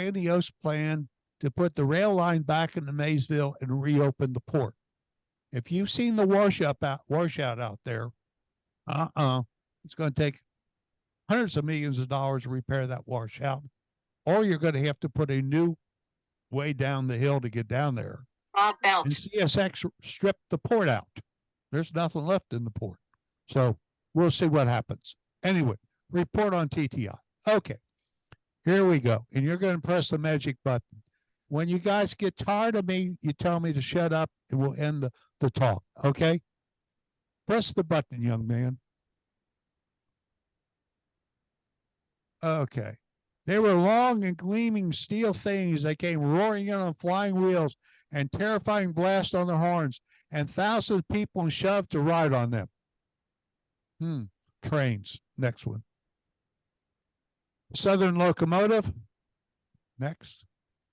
grandiose plan to put the rail line back into Maysville and reopen the port. If you've seen the washout out there, it's going to take hundreds of millions of dollars to repair that washout, or you're going to have to put a new way down the hill to get down there. And CSX stripped the port out. There's nothing left in the port. So we'll see what happens. Anyway, report on TTI. Okay, here we go. And you're going to press the magic button. When you guys get tired of me, you tell me to shut up and we'll end the talk. Okay? Press the button, young man. Okay. They were long and gleaming steel things that came roaring in on flying wheels and terrifying blasts on their horns, and thousands of people shoved to ride on them. Trains. Next one. Southern locomotive. Next.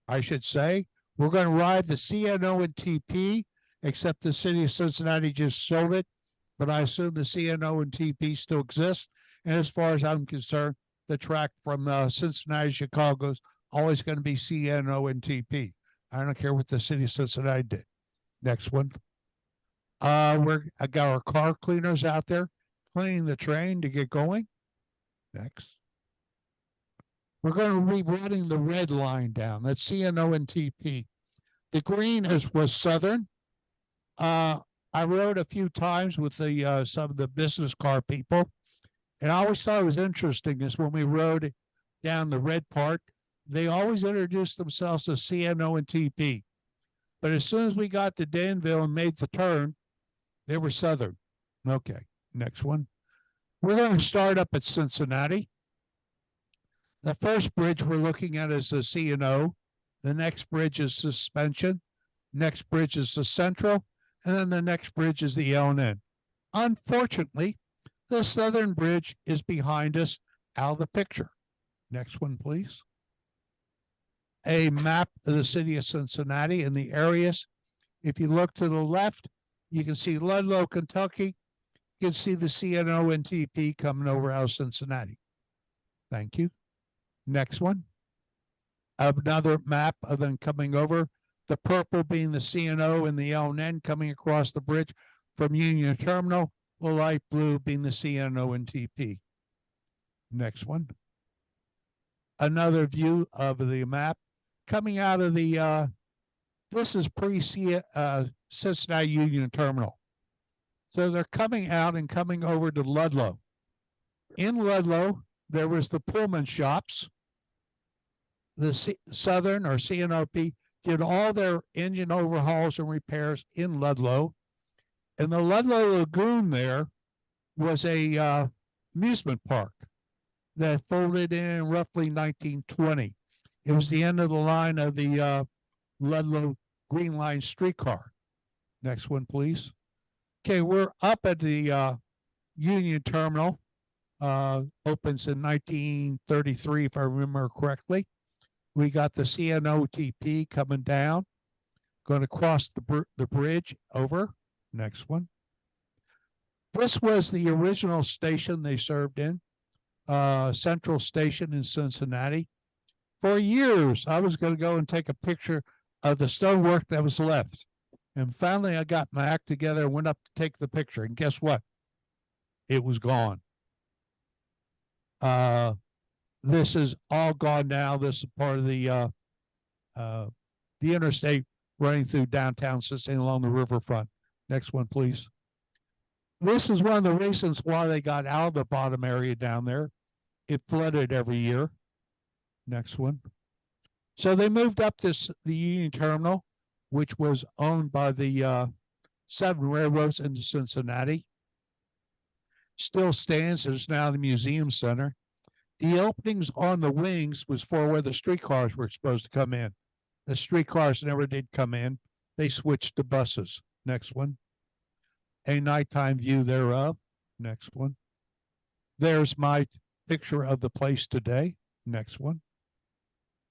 I should say, we're going to ride the CNO&TP, except the city of Cincinnati just sold it, but I assume the CNO&TP still exists. And as far as I'm concerned, the track from Cincinnati to Chicago is always going to be CNO&TP. I don't care what the city of Cincinnati did. Next one. I got our car cleaners out there cleaning the train to get going. Next. We're going to be running the red line down. That's CNO&TP. The green was Southern. I rode a few times with the some of the business car people, and I always thought it was interesting is when we rode down the red part, they always introduced themselves as CNO&TP. But as soon as we got to Danville and made the turn, they were Southern. Okay, next one. We're going to start up at Cincinnati. The first bridge we're looking at is the CNO. The next bridge is Suspension. Next bridge is the Central. And then the next bridge is the L&N. Unfortunately, the Southern Bridge is behind us out of the picture. Next one, please. A map of the city of Cincinnati and the areas. If you look to the left, you can see Ludlow, Kentucky. You can see the CNO&TP coming over out of Cincinnati. Thank you. Next one. Another map of them coming over. The purple being the CNO and the L&N coming across the bridge from Union Terminal. The light blue being the CNO&TP. Next one. Another view of the map coming out of the, this is pre-Cincinnati Union Terminal. So they're coming out and coming over to Ludlow. In Ludlow, there was the Pullman shops. The Southern or CNOP did all their engine overhauls and repairs in Ludlow. And the Ludlow Lagoon there was a amusement park that folded in roughly 1920. It was the end of the line of the Ludlow Green Line streetcar. Next one, please. Okay, we're up at the Union Terminal. Opens in 1933, if I remember correctly. We got the CNO&TP coming down, going to cross the bridge over. Next one. This was the original station they served in, Central Station in Cincinnati. For years, I was going to go and take a picture of the stonework that was left. And finally, I got my act together and went up to take the picture. And guess what? It was gone. This is all gone now. This is part of the interstate running through downtown Cincinnati along the riverfront. Next one, please. This is one of the reasons why they got out of the bottom area down there. It flooded every year. Next one. So they moved up the Union Terminal, which was owned by the Seven Railroads into Cincinnati. Still stands. There's now the Museum Center. The openings on the wings was for where the streetcars were supposed to come in. The streetcars never did come in. They switched to buses. Next one. A nighttime view thereof. Next one. There's my picture of the place today. Next one.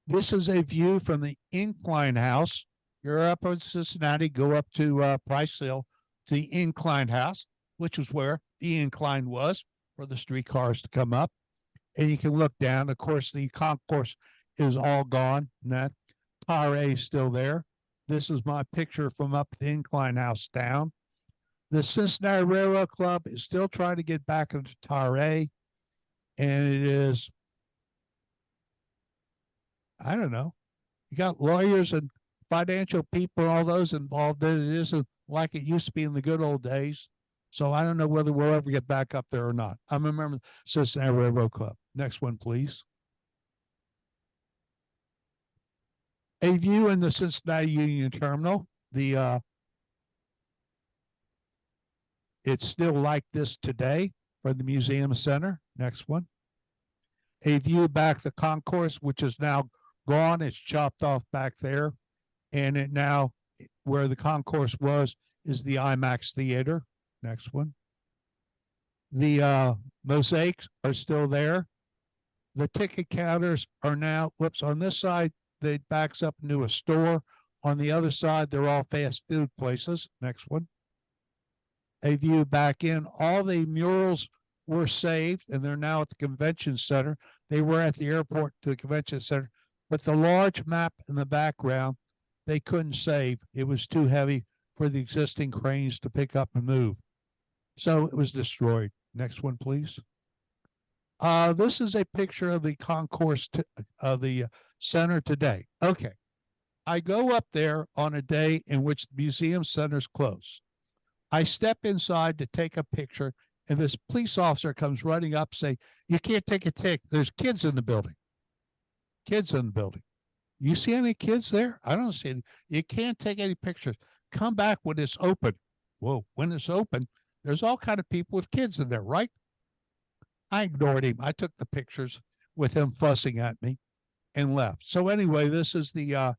This is a view from the Incline House. You're up in Cincinnati, go up to Price Hill to the Incline House, which is where the incline was for the streetcars to come up. And you can look down. Of course, the concourse is all gone. And that Tower A is still there. This is my picture from up the incline house down. The Cincinnati Railroad Club is still trying to get back into Tower A. And it is, I don't know, you got lawyers and financial people, all those involved in it. It isn't like it used to be in the good old days. So I don't know whether we'll ever get back up there or not. I'm a member of the Cincinnati Railroad Club. Next one, please. A view in the Cincinnati Union Terminal. It's still like this today for the museum center. Next one. A view back the concourse, which is now gone. It's chopped off back there. And it now, where the concourse was, is the IMAX theater. Next one. The mosaics are still there. The ticket counters are now, whoops, on this side, they backs up into a store. On the other side, they're all fast food places. Next one. A view back in. All the murals were saved, and they're now at the convention center. They were at the airport to the convention center, but the large map in the background, they couldn't save. It was too heavy for the existing cranes to pick up and move. So it was destroyed. Next one, please. This is a picture of the concourse of the center today. Okay. I go up there on a day in which the museum center's closed. I step inside to take a picture, and this police officer comes running up saying, "You can't take a ticket. There's kids in the building." Kids in the building. You see any kids there? I don't see any. You can't take any pictures. Come back when it's open. Whoa, when it's open, there's all kind of people with kids in there, right? I ignored him. I took the pictures with him fussing at me and left. So anyway, this is the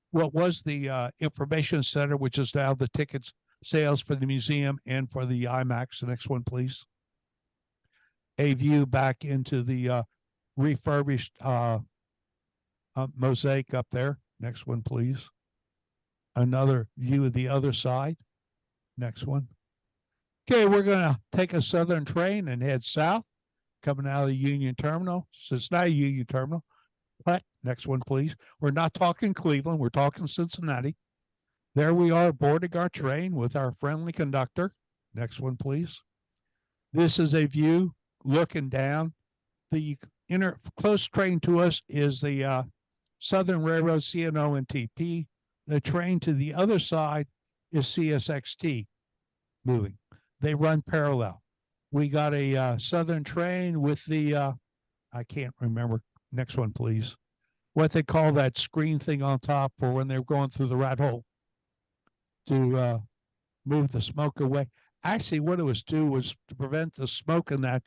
what was the information center, which is now the tickets sales for the museum and for the IMAX. The next one, please. A view back into the refurbished mosaic up there. Next one, please. Another view of the other side. Next one. Okay, we're going to take a southern train and head south, coming out of the Union Terminal, Cincinnati Union Terminal. But next one, please. We're not talking Cleveland. We're talking Cincinnati. There we are boarding our train with our friendly conductor. Next one, please. This is a view looking down. The inner close train to us is the Southern Railroad CNO&TP. The train to the other side is CSXT moving. They run parallel. We got a Southern train with the, I can't remember. Next one, please. What they call that screen thing on top for when they're going through the rat hole to move the smoke away. Actually, what it was to prevent the smoke in that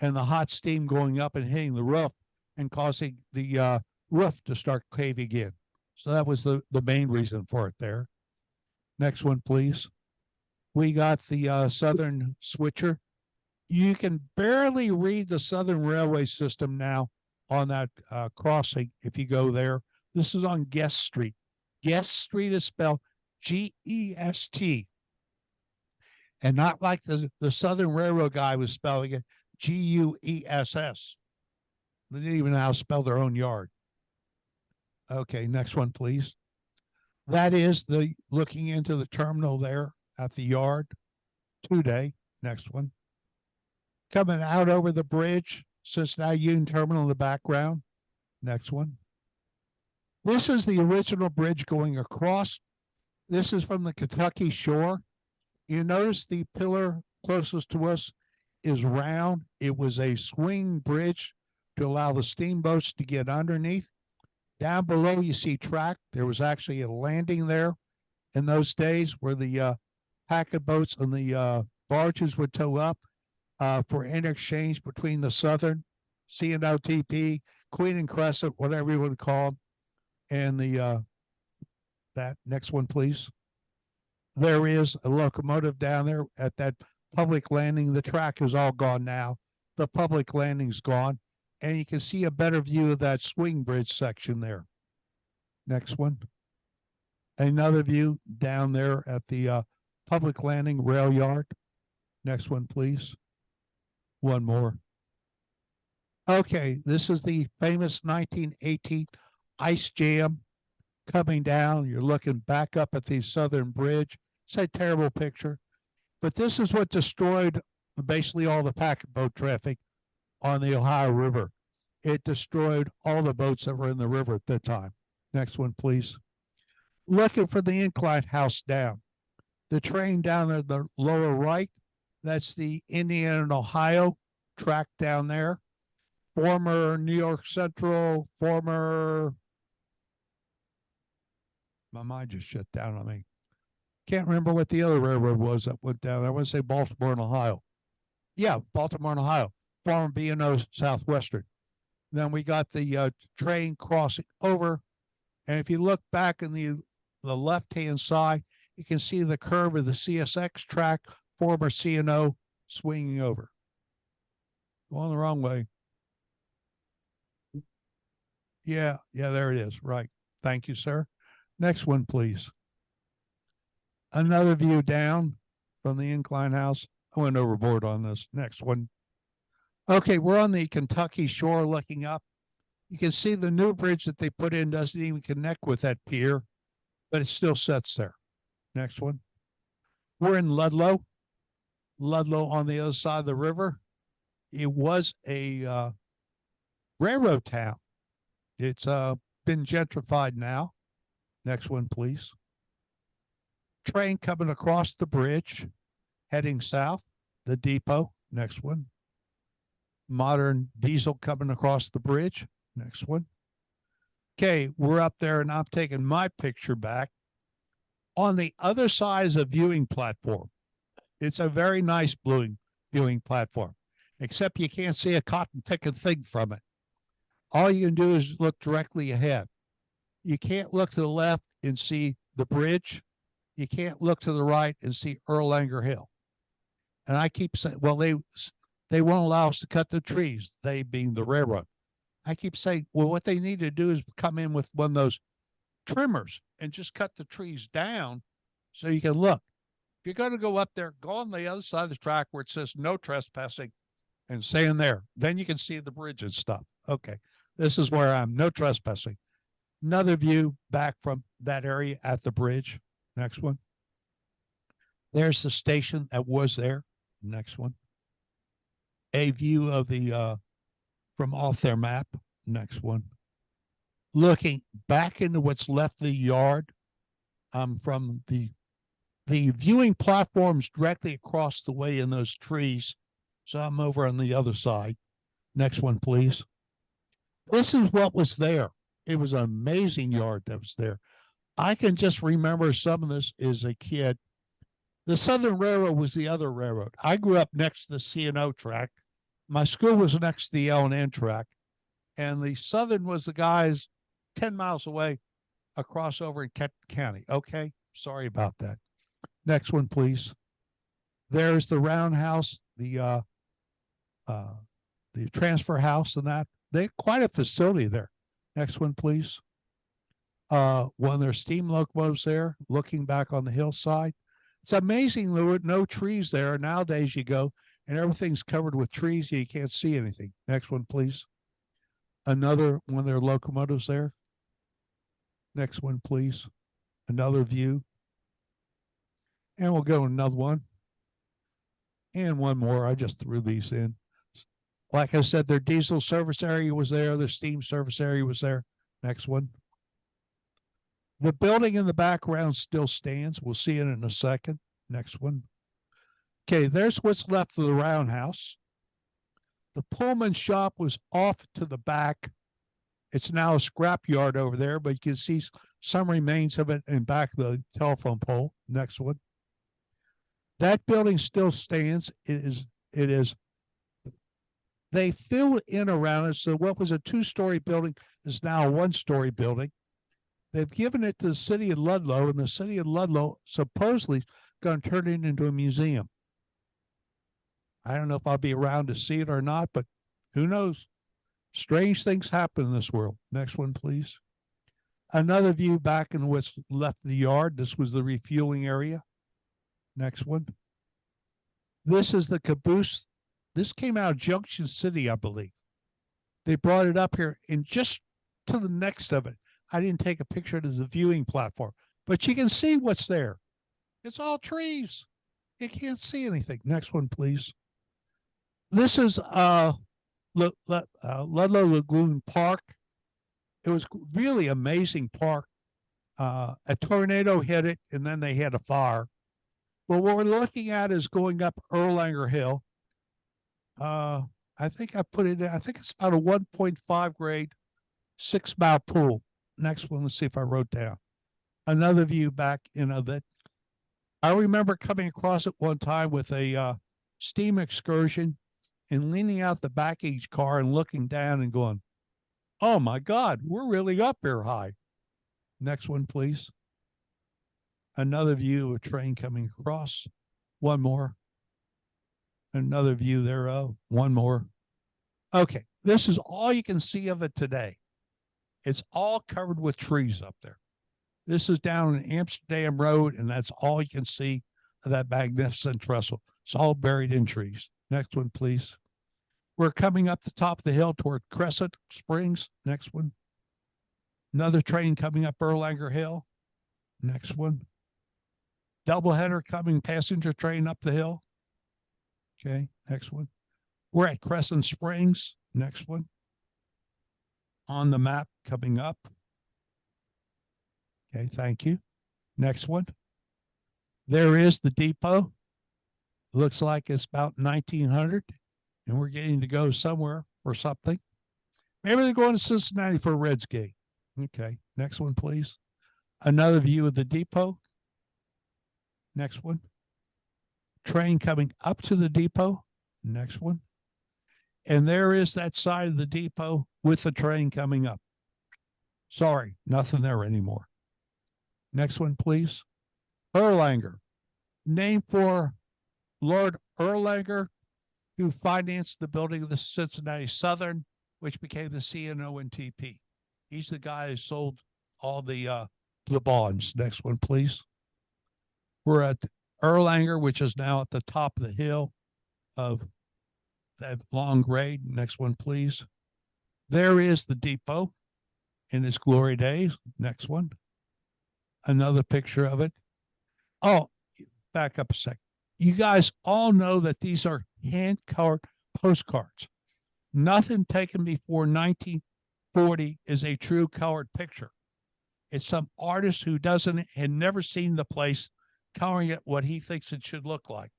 and the hot steam going up and hitting the roof and causing the roof to start caving in. So that was the main reason for it there. Next one, please. We got the Southern switcher. You can barely read the Southern Railway system now on that crossing if you go there. This is on Guest Street. Guest Street is spelled G-E-S-T. And not like the Southern Railroad guy was spelling it G-U-E-S-S. They didn't even know how to spell their own yard. Okay, next one, please. That is the looking into the terminal there at the yard today. Next one. Coming out over the bridge, Cincinnati Union Terminal in the background. Next one. This is the original bridge going across. This is from the Kentucky shore. You notice the pillar closest to us is round. It was a swing bridge to allow the steamboats to get underneath. Down below, you see track. There was actually a landing there in those days where the packet boats and the barges would tow up for interchange between the Southern, CNO&TP, Queen and Crescent, whatever you would call them, and the that next one, please. There is a locomotive down there at that public landing. The track is all gone now. The public landing's gone. And you can see a better view of that swing bridge section there. Next one. Another view down there at the public landing rail yard. Next one, please. One more. Okay, this is the famous 1918 ice jam coming down. You're looking back up at the southern bridge. It's a terrible picture, but this is what destroyed basically all the packet boat traffic on the Ohio River. It destroyed all the boats that were in the river at that time. Next one, please. Looking for the incline house down. The train down at the lower right, that's the Indiana and Ohio track down there. Former New York Central, my mind just shut down on me. Can't remember what the other railroad was that went down. I want to say Baltimore and Ohio. Yeah, Baltimore and Ohio. Former B&O Southwestern. Then we got the train crossing over. And if you look back in the left-hand side, you can see the curve of the CSX track, former CNO, swinging over. Going the wrong way. Yeah, there it is. Right. Thank you, sir. Next one, please. Another view down from the incline house. I went overboard on this. Next one. Okay, we're on the Kentucky shore looking up. You can see the new bridge that they put in doesn't even connect with that pier, but it still sits there. Next one. We're in Ludlow. Ludlow on the other side of the river. It was a railroad town. It's been gentrified now. Next one, please. Train coming across the bridge, heading south. The depot. Next one. Modern diesel coming across the bridge. Next one. Okay, we're up there and I'm taking my picture back. On the other side is a viewing platform. It's a very nice viewing platform, except you can't see a cotton picking thing from it. All you can do is look directly ahead. You can't look to the left and see the bridge. You can't look to the right and see Erlanger Hill. And I keep saying, well, they won't allow us to cut the trees, they being the railroad. I keep saying, well, what they need to do is come in with one of those trimmers and just cut the trees down so you can look. If you're going to go up there, go on the other side of the track where it says no trespassing and stay in there. Then you can see the bridge and stuff. Okay, this is where I'm. No trespassing. Another view back from that area at the bridge. Next one. There's the station that was there. Next one. A view of the from off their map. Next one. Looking back into what's left of the yard from the viewing platforms directly across the way in those trees. So I'm over on the other side. Next one, please. This is what was there. It was an amazing yard that was there. I can just remember some of this as a kid. The Southern Railroad was the other railroad. I grew up next to the CNO track. My school was next to the L&N track. And the Southern was the guys 10 miles away across over in Kent County. Okay, sorry about that. Next one, please. There's the roundhouse, the transfer house and that. They quite a facility there. Next one, please. One of their steam locomotives there, looking back on the hillside. It's amazing there were no trees there. Nowadays you go and everything's covered with trees. You can't see anything. Next one, please. Another one of their locomotives there. Next one, please. Another view. And we'll go another one. And one more. I just threw these in. Like I said, their diesel service area was there. Their steam service area was there. Next one. The building in the background still stands. We'll see it in a second. Next one. Okay, there's what's left of the roundhouse. The Pullman shop was off to the back. It's now a scrap yard over there, but you can see some remains of it in back of the telephone pole. Next one. That building still stands. It is. They filled in around it. So what was a 2-story building is now a 1-story building. They've given it to the city of Ludlow, and the city of Ludlow supposedly is going to turn it into a museum. I don't know if I'll be around to see it or not, but who knows? Strange things happen in this world. Next one, please. Another view back in what's left of the yard. This was the refueling area. Next one. This is the caboose. This came out of Junction City, I believe. They brought it up here and just to the next of it. I didn't take a picture of the viewing platform, but you can see what's there. It's all trees. You can't see anything. Next one, please. This is Ludlow Lagoon Park. It was really amazing park. A tornado hit it, and then they had a fire. But what we're looking at is going up Erlanger Hill. I think I put it in, I think it's about a 1.5 grade, 6-mile pool. Next one, let's see if I wrote down. Another view back in of it. I remember coming across it one time with a steam excursion and leaning out the back of each car and looking down and going, oh my God, we're really up here high. Next one, please. Another view of a train coming across. One more. Another view thereof. One more. Okay, this is all you can see of it today. It's all covered with trees up there. This is down in Amsterdam Road, and that's all you can see of that magnificent trestle. It's all buried in trees. Next one, please. We're coming up the top of the hill toward Crescent Springs. Next one. Another train coming up Erlanger Hill. Next one. Doubleheader coming, passenger train up the hill. Okay, next one. We're at Crescent Springs. Next one. On the map coming up. Okay, thank you. Next one. There is the depot. Looks like it's about 1900, and we're getting to go somewhere or something. Maybe they're going to Cincinnati for a Reds game. Okay, next one, please. Another view of the depot. Next one. Train coming up to the depot. Next one. And there is that side of the depot with the train coming up. Sorry, nothing there anymore. Next one, please. Erlanger, named for Lord Erlanger, who financed the building of the Cincinnati Southern, which became the CNO&TP. He's the guy who sold all the bonds. Next one, please. We're at Erlanger, which is now at the top of the hill of that long grade. Next one, please. There is the depot in its glory days. Next one. Another picture of it. Oh, back up a second. You guys all know that these are hand-colored postcards. Nothing taken before 1940 is a true colored picture. It's some artist who had never seen the place coloring it what he thinks it should look like.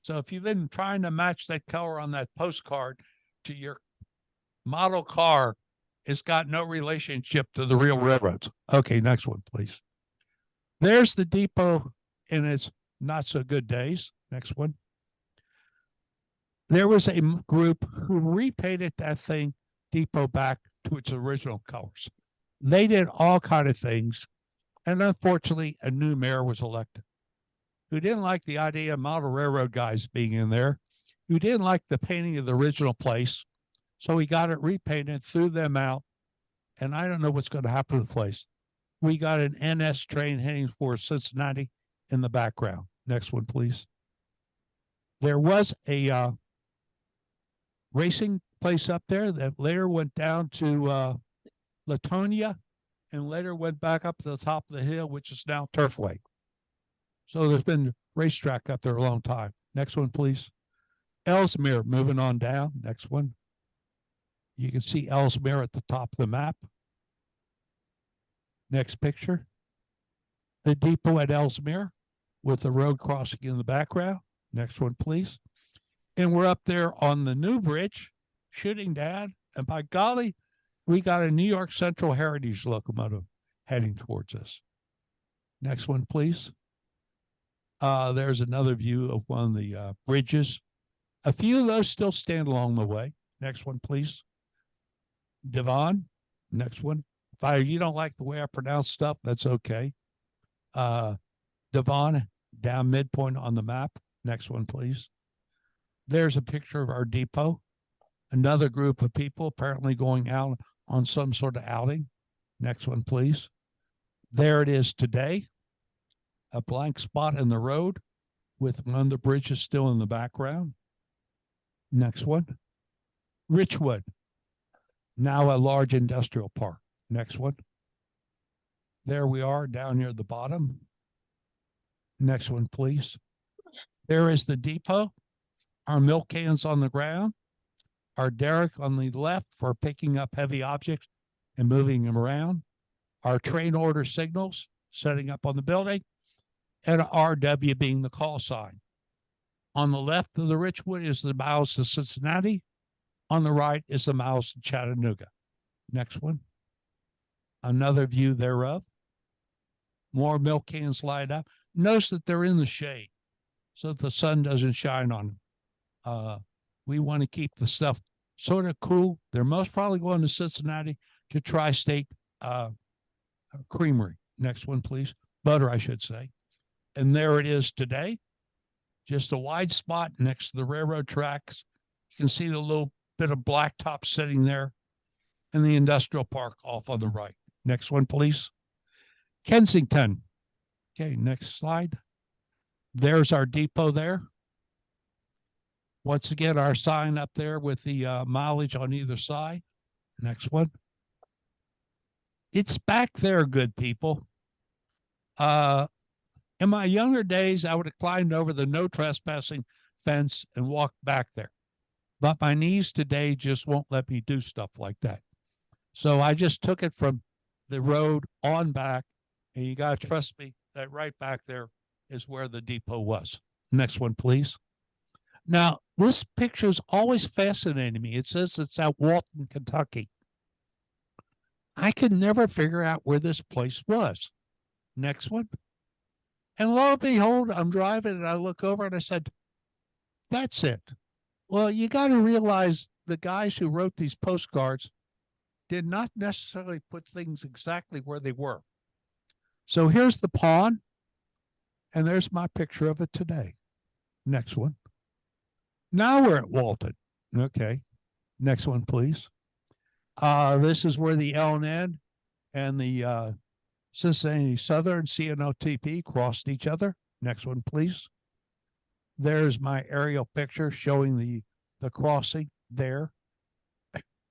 So if you've been trying to match that color on that postcard to your model car, it's got no relationship to the real railroads. Okay, next one, please. There's the depot in its not so good days. Next one. There was a group who repainted that thing depot back to its original colors. They did all kind of things, and unfortunately, a new mayor was elected who didn't like the idea of model railroad guys being in there, who didn't like the painting of the original place. So he got it repainted, threw them out, and I don't know what's going to happen to the place. We got an NS train heading for Cincinnati in the background. Next one, please. There was a racing place up there that later went down to Latonia and later went back up to the top of the hill, which is now Turfway. So there's been racetrack up there a long time. Next one, please. Ellesmere, moving on down. Next one. You can see Ellesmere at the top of the map. Next picture. The depot at Ellesmere with the road crossing in the background. Next one, please. And we're up there on the new bridge, shooting down. And by golly, we got a New York Central Heritage locomotive heading towards us. Next one, please. There's another view of one of the bridges. A few of those still stand along the way. Next one, please. Devon. Next one. If you don't like the way I pronounce stuff, that's okay. Devon, down midpoint on the map. Next one, please. There's a picture of our depot. Another group of people apparently going out on some sort of outing. Next one, please. There it is today. A blank spot in the road with one of the bridges still in the background. Next one. Richwood. Now a large industrial park. Next one. There we are down near the bottom. Next one, please. There is the depot. Our milk cans on the ground. Our derrick on the left for picking up heavy objects and moving them around. Our train order signals setting up on the building. And RW being the call sign. On the left of the Richwood is the miles to Cincinnati. On the right is the miles to Chattanooga. Next one. Another view thereof. More milk cans lined up. Notice that they're in the shade so that the sun doesn't shine on them. We want to keep the stuff sort of cool. They're most probably going to Cincinnati to Tri-State Creamery. Next one, please. Butter, I should say. And there it is today. Just a wide spot next to the railroad tracks. You can see the little bit of blacktop sitting there and the industrial park off on the right. Next one, please. Kensington. Okay, next slide. There's our depot there. Once again, our sign up there with the mileage on either side. Next one. It's back there, good people. In my younger days, I would have climbed over the no trespassing fence and walked back there. But my knees today just won't let me do stuff like that. So I just took it from the road on back, and you got to trust me that right back there is where the depot was. Next one, please. Now, this picture is always fascinating me. It says it's at Walton, Kentucky. I could never figure out where this place was. Next one. And lo and behold, I'm driving and I look over and I said, that's it. Well, you got to realize the guys who wrote these postcards did not necessarily put things exactly where they were. So here's the pond, and there's my picture of it today. Next one. Now we're at Walton. Okay. Next one, please. This is where the L&N and the Cincinnati Southern CNO&TP crossed each other. Next one, please. There's my aerial picture showing the crossing there.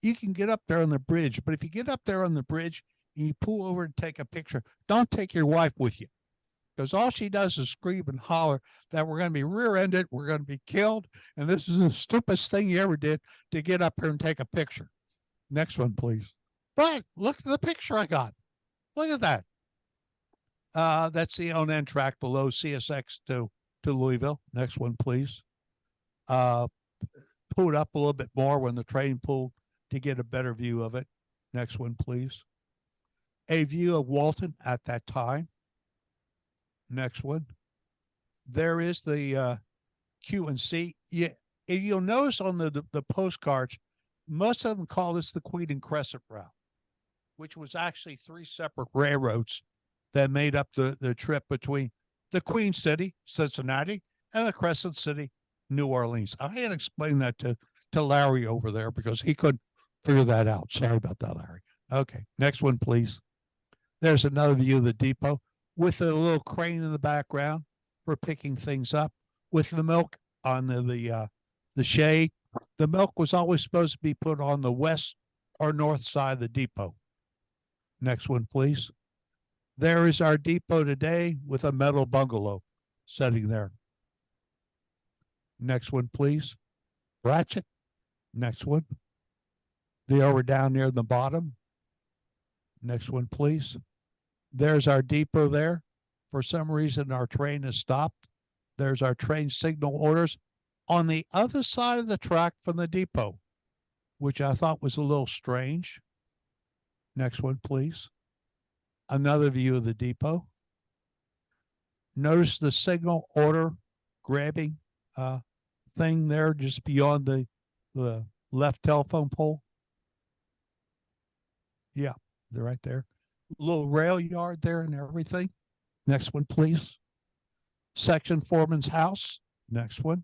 You can get up there on the bridge, but if you get up there on the bridge and you pull over to take a picture, don't take your wife with you, because all she does is scream and holler that we're going to be rear-ended, we're going to be killed, and this is the stupidest thing you ever did to get up here and take a picture. Next one, please. But look at the picture I got. Look at that. That's the L&N track below CSX to Louisville. Next one, please. Pull it up a little bit more when the train pulled to get a better view of it. Next one, please. A view of Walton at that time. Next one. There is the Q&C. Yeah, if you'll notice on the postcards, most of them call this the Queen and Crescent route, which was actually 3 separate railroads that made up the trip between the Queen City, Cincinnati, and the Crescent City, New Orleans. I had to explain that to Larry over there because he couldn't figure that out. Sorry about that, Larry. Okay, next one, please. There's another view of the depot with a little crane in the background for picking things up with the milk on the shade. The milk was always supposed to be put on the west or north side of the depot. Next one, please. There is our depot today with a metal bungalow sitting there. Next one, please. Ratchet. Next one. There we're down near the bottom. Next one, please. There's our depot there. For some reason, our train has stopped. There's our train signal orders on the other side of the track from the depot, which I thought was a little strange. Next one, please. Another view of the depot. Notice the signal order grabbing thing there just beyond the left telephone pole. Yeah, they're right there. Little rail yard there and everything. Next one, please. Section foreman's house. Next one.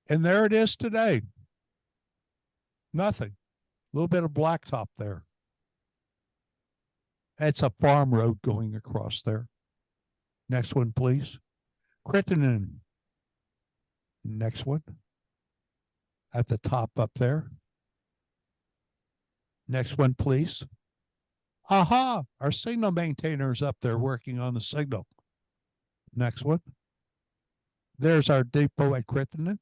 And there it is today. Nothing. A little bit of blacktop there. That's a farm road going across there. Next one, please. Crittenden. Next one. At the top up there. Next one, please. Aha, our signal maintainer is up there working on the signal. Next one. There's our depot at Crittenden.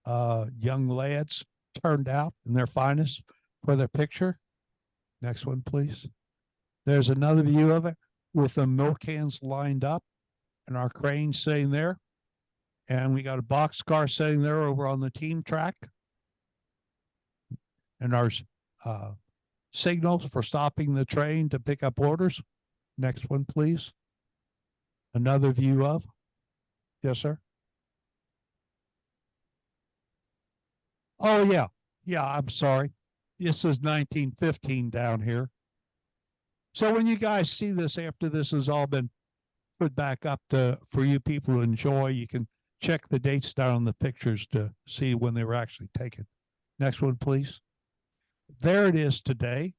Young lads turned out in their finest for their picture. Next one, please. There's another view of it with the milk cans lined up and our crane sitting there. And we got a boxcar sitting there over on the team track. And our signals for stopping the train to pick up orders. Next one, please. Another view of. Yes, sir. Oh, yeah. Yeah, I'm sorry. This is 1915 down here. So when you guys see this after this has all been put back up for you people to enjoy, you can check the dates down on the pictures to see when they were actually taken. Next one, please. There it is today.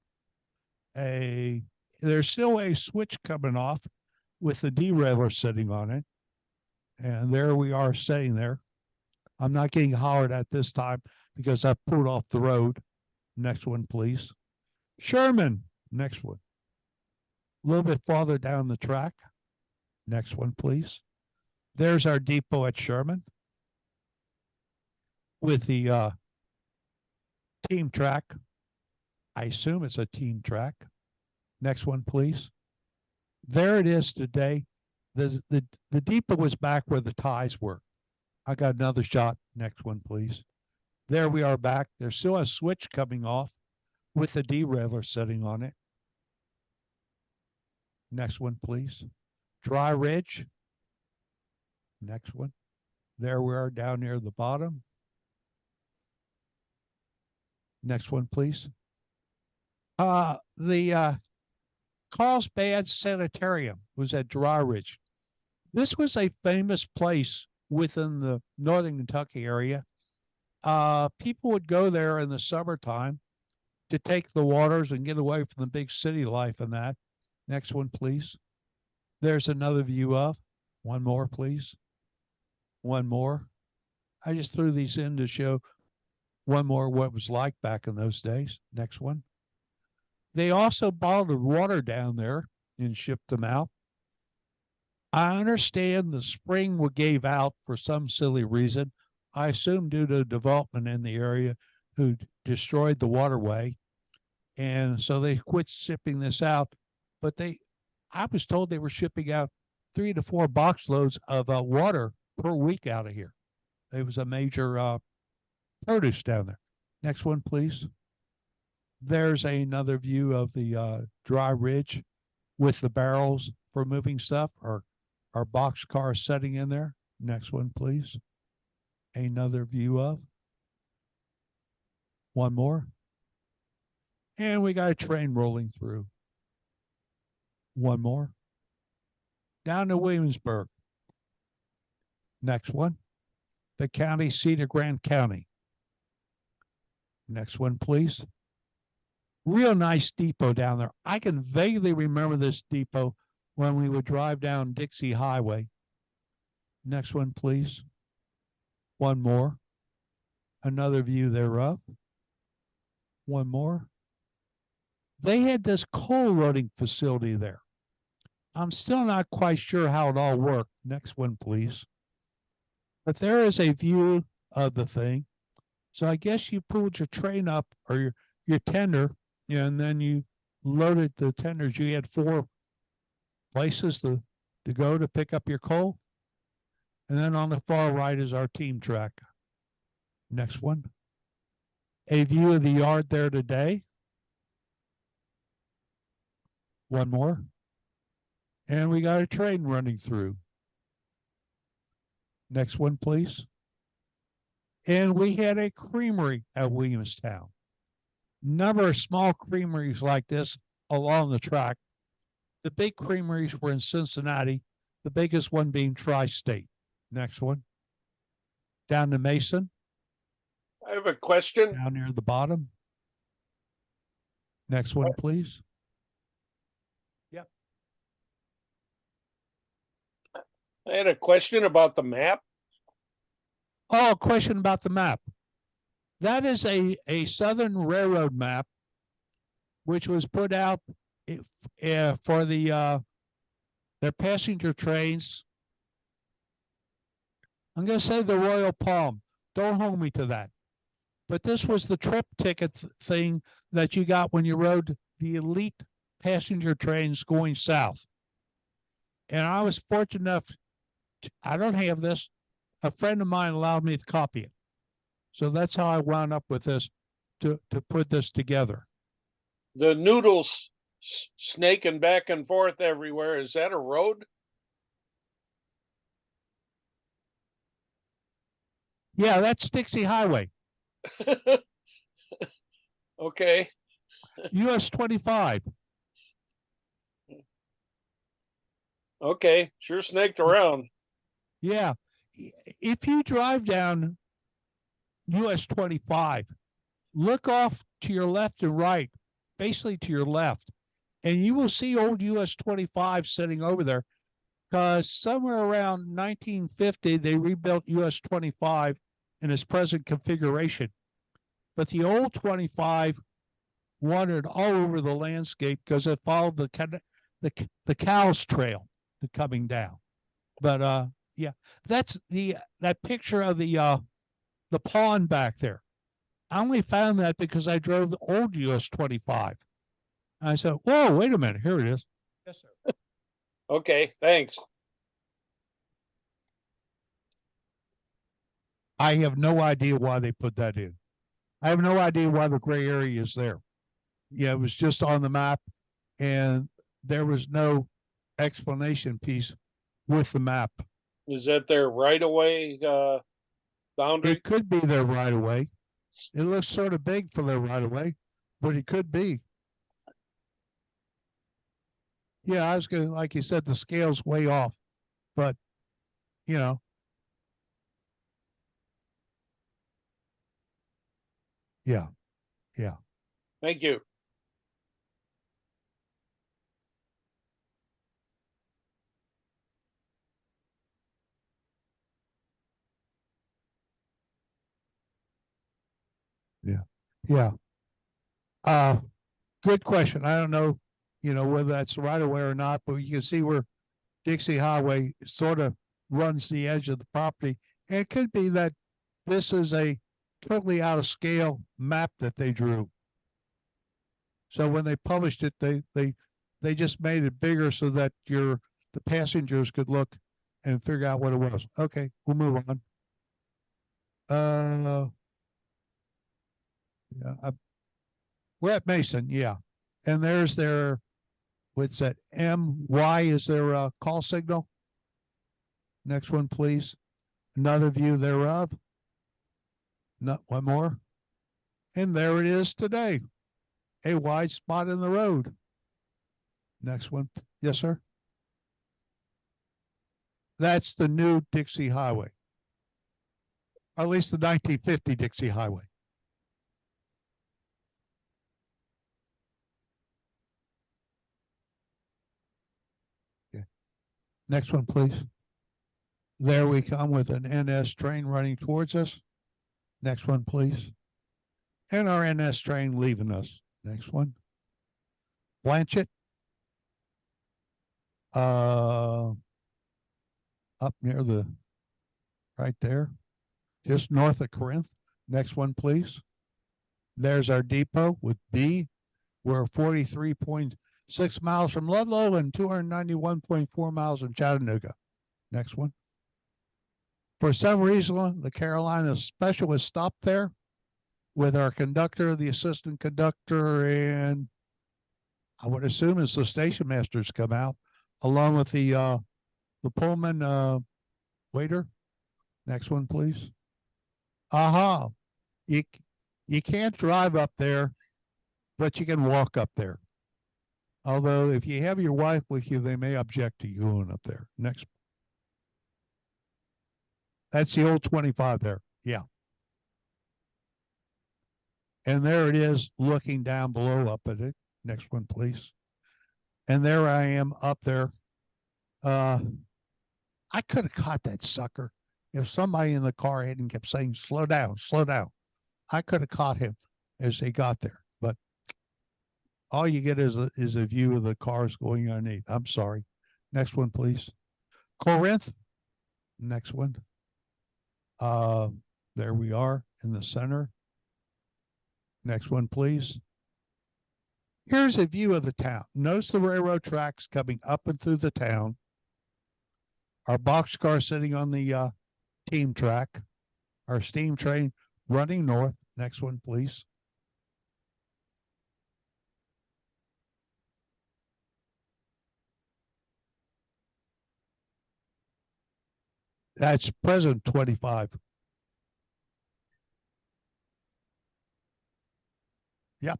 There's still a switch coming off with the derailleur sitting on it. And there we are sitting there. I'm not getting hollered at this time because I've pulled off the road. Next one, please. Sherman. Next one. A little bit farther down the track. Next one, please. There's our depot at Sherman with the team track. I assume it's a team track. Next one, please. There it is today. The depot was back where the ties were. I got another shot. Next one, please. There we are back. There's still a switch coming off with the derailleur sitting on it. Next one, please. Dry Ridge. Next one. There we are down near the bottom. Next one, please. The Carlsbad Sanitarium was at Dry Ridge. This was a famous place within the Northern Kentucky area. People would go there in the summertime to take the waters and get away from the big city life and that. Next one, please. There's another view of. One more, please. One more. I just threw these in to show one more what it was like back in those days. Next one. They also bottled water down there and shipped them out. I understand the spring gave out for some silly reason. I assume due to development in the area who destroyed the waterway. And so they quit shipping this out. But I was told they were shipping out 3 to 4 box loads of water per week out of here. It was a major produce down there. Next one, please. There's another view of the Dry Ridge with the barrels for moving stuff. Our box car setting in there. Next one, please. Another view of. One more. And we got a train rolling through. One more. Down to Williamsburg. Next one. The county seat of Grant County. Next one, please. Real nice depot down there. I can vaguely remember this depot when we would drive down Dixie Highway. Next one, please. One more. Another view thereof. One more. They had this coal loading facility there. I'm still not quite sure how it all worked. Next one, please. But there is a view of the thing. So I guess you pulled your train up or your tender, and then you loaded the tenders. You had 4 places to go to pick up your coal. And then on the far right is our team track. Next one. A view of the yard there today. One more. And we got a train running through. Next one, please. And we had a creamery at Williamstown. Number of small creameries like this along the track. The big creameries were in Cincinnati, the biggest one being Tri-State. Next one. Down to Mason. I have a question. Down near the bottom. Next one, please. Yep. I had a question about the map. Oh, a question about the map. That is a Southern Railroad map, which was put out for their passenger trains. I'm going to say the Royal Palm. Don't hold me to that. But this was the trip ticket thing that you got when you rode the elite passenger trains going south. And I was fortunate enough, I don't have this. A friend of mine allowed me to copy it. So that's how I wound up with this to put this together. The noodles snaking back and forth everywhere. Is that a road? Yeah, that's Dixie Highway, Okay. US 25. Okay. Sure snaked around. Yeah. If you drive down US 25, look off to your left and right, basically to your left, and you will see old US 25 sitting over there. Because somewhere around 1950, they rebuilt US 25 in its present configuration. But the old 25 wandered all over the landscape because it followed the Cows Trail coming down. But yeah, that's that picture of the pond back there. I only found that because I drove the old US 25. I said, "Whoa, wait a minute, here it is." Yes, sir. Okay. Thanks. I have no idea why they put that in. I have no idea why the gray area is there. Yeah, it was just on the map, and there was no explanation piece with the map. Is that their right of way boundary? It could be their right of way. It looks sort of big for their right of way, but it could be. Yeah, I was going to, like you said, the scale's way off, but you know, yeah, yeah, Thank you. yeah, yeah. Uh, good question. I don't know, whether that's right of way or not, but you can see where Dixie Highway sort of runs the edge of the property. And it could be that this is a totally out of scale map that they drew. So when they published it, they just made it bigger so that the passengers could look and figure out what it was. Okay, we'll move on. Yeah, we're at Mason, yeah, and there's their what's that? MY is their call signal. Next one, please. Another view thereof. Not one more. And there it is today. A wide spot in the road. Next one. Yes, sir. That's the new Dixie Highway. At least the 1950 Dixie Highway. Okay. Next one, please. There we come with an NS train running towards us. Next one, please. And our NS train leaving us. Next one. Blanchett. Up near right there, just north of Corinth. Next one, please. There's our depot with B. We're 43.6 miles from Ludlow and 291.4 miles from Chattanooga. Next one. For some reason, the Carolina Specialist stopped there with our conductor, the assistant conductor, and I would assume as the station masters come out, along with the Pullman waiter. Next one, please. Aha. You can't drive up there, but you can walk up there. Although if you have your wife with you, they may object to you going up there. Next. That's the old 25 there. Yeah. And there it is looking down below up at it. Next one, please. And there I am up there. I could have caught that sucker if somebody in the car hadn't kept saying, slow down, slow down. I could have caught him as they got there, but all you get is a view of the cars going underneath. I'm sorry. Next one, please. Corinth. Next one. There we are in the center. Next one, please. Here's a view of the town. Notice the railroad tracks coming up and through the town. Our boxcar sitting on the team track. Our steam train running north. Next one, please. That's present 25. Yep.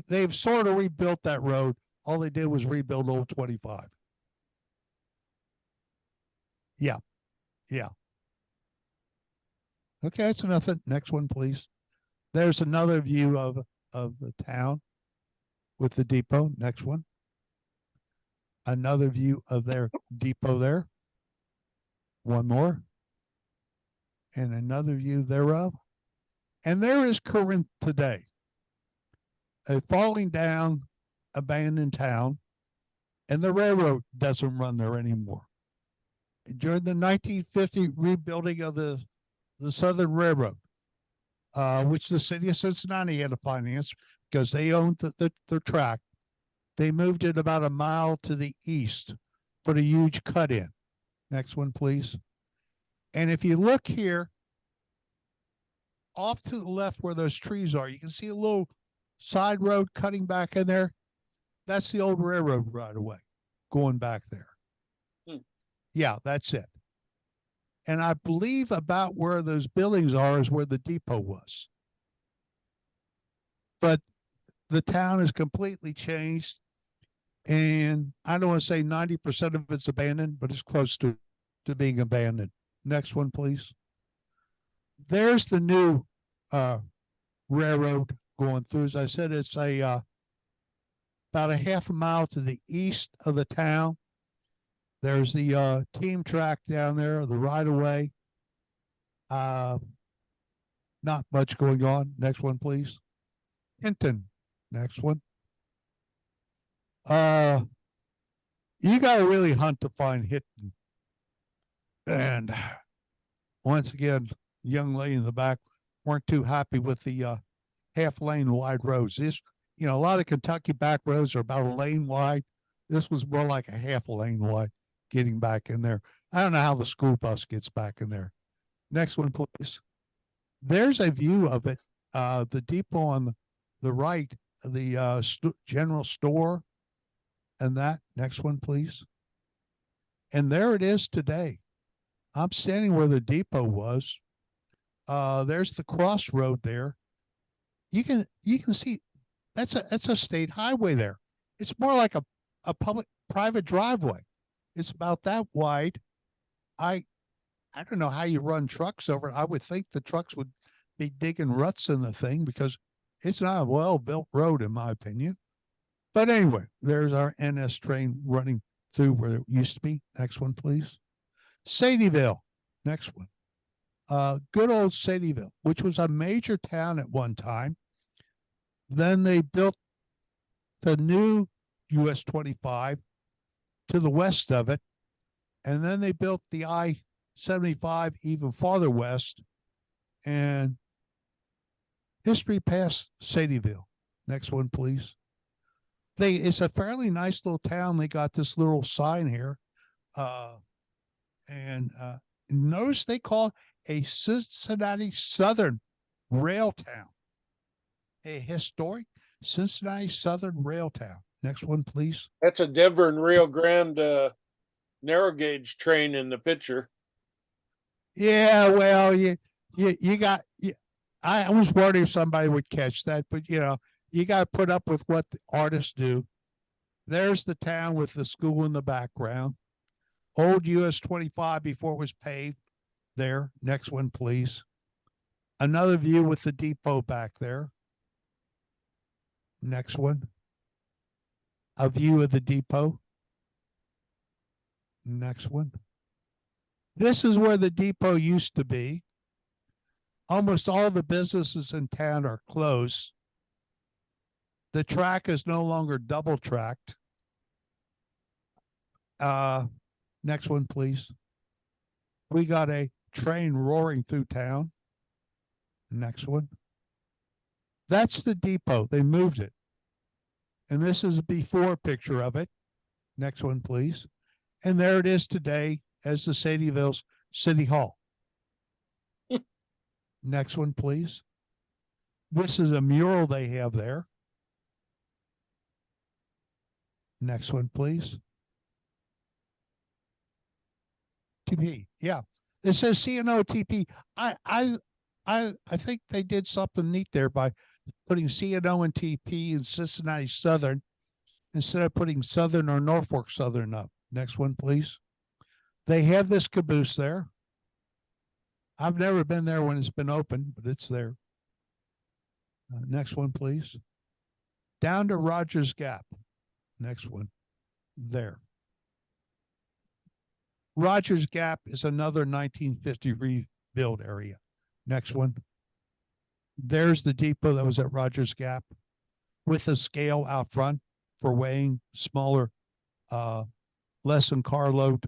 They've sort of rebuilt that road. All they did was rebuild old 25. Yeah. Yeah. Okay, that's nothing. Next one, please. There's another view of the town with the depot. Next one. Another view of their depot there. One more. And another view thereof. And there is Corinth today. A falling down, abandoned town, and the railroad doesn't run there anymore. During the 1950 rebuilding of the Southern Railroad, which the city of Cincinnati had to finance because they owned the track, they moved it about a mile to the east, put a huge cut in. Next one, please. And if you look here, off to the left where those trees are, you can see a little side road cutting back in there. That's the old railroad right away going back there. Yeah, that's it. And I believe about where those buildings are is where the depot was. But the town is completely changed. And I don't want to say 90% of it's abandoned, but it's close to being abandoned. Next one, please. There's the new railroad going through. As I said, it's about a half a mile to the east of the town. There's the team track down there, the right of way. Not much going on. Next one, please. Hinton. Next one. You got to really hunt to find Hinton. And once again, the young lady in the back weren't too happy with the half lane wide roads. This, a lot of Kentucky back roads are about a lane wide. This was more like a half a lane wide getting back in there. I don't know how the school bus gets back in there. Next one, please. There's a view of it. The depot on the right, the general store, and that. Next one, please. And there it is today. I'm standing where the depot was. There's the crossroad there. You can see that's a state highway there. It's more like a private driveway. It's about that wide. I don't know how you run trucks over it. I would think the trucks would be digging ruts in the thing because it's not a well-built road, in my opinion. But anyway, there's our NS train running through where it used to be. Next one, please. Sadieville. Next one. Good old Sadieville, which was a major town at one time. Then they built the new US 25 to the west of it. And then they built the I-75 even farther west. And history past Sadieville. Next one, please. It's a fairly nice little town. They got this little sign here. And notice they call it a Cincinnati Southern Rail Town. A historic Cincinnati Southern Rail Town. Next one, please. That's a Denver and Rio Grande narrow gauge train in the picture. Yeah, well, you got. I was worried if somebody would catch that, but you got to put up with what the artists do. There's the town with the school in the background. Old US 25 before it was paved. There. Next one, please. Another view with the depot back there. Next one. A view of the depot. Next one. This is where the depot used to be. Almost all the businesses in town are closed. The track is no longer double tracked. Next one, please. We got a train roaring through town. Next one. That's the depot. They moved it. And this is a before picture of it. Next one, please. And there it is today as the Sadieville's City Hall. Next one, please. This is a mural they have there. Next one, please. TP. Yeah. It says CNO&TP. I think they did something neat there by putting CNO&TP in Cincinnati Southern instead of putting Southern or Norfolk Southern up. Next one, please. They have this caboose there. I've never been there when it's been open, but it's there. Next one, please. Down to Rogers Gap. Next one. There. Rogers Gap is another 1950 rebuild area. Next one. There's the depot that was at Rogers Gap with a scale out front for weighing smaller, less than carload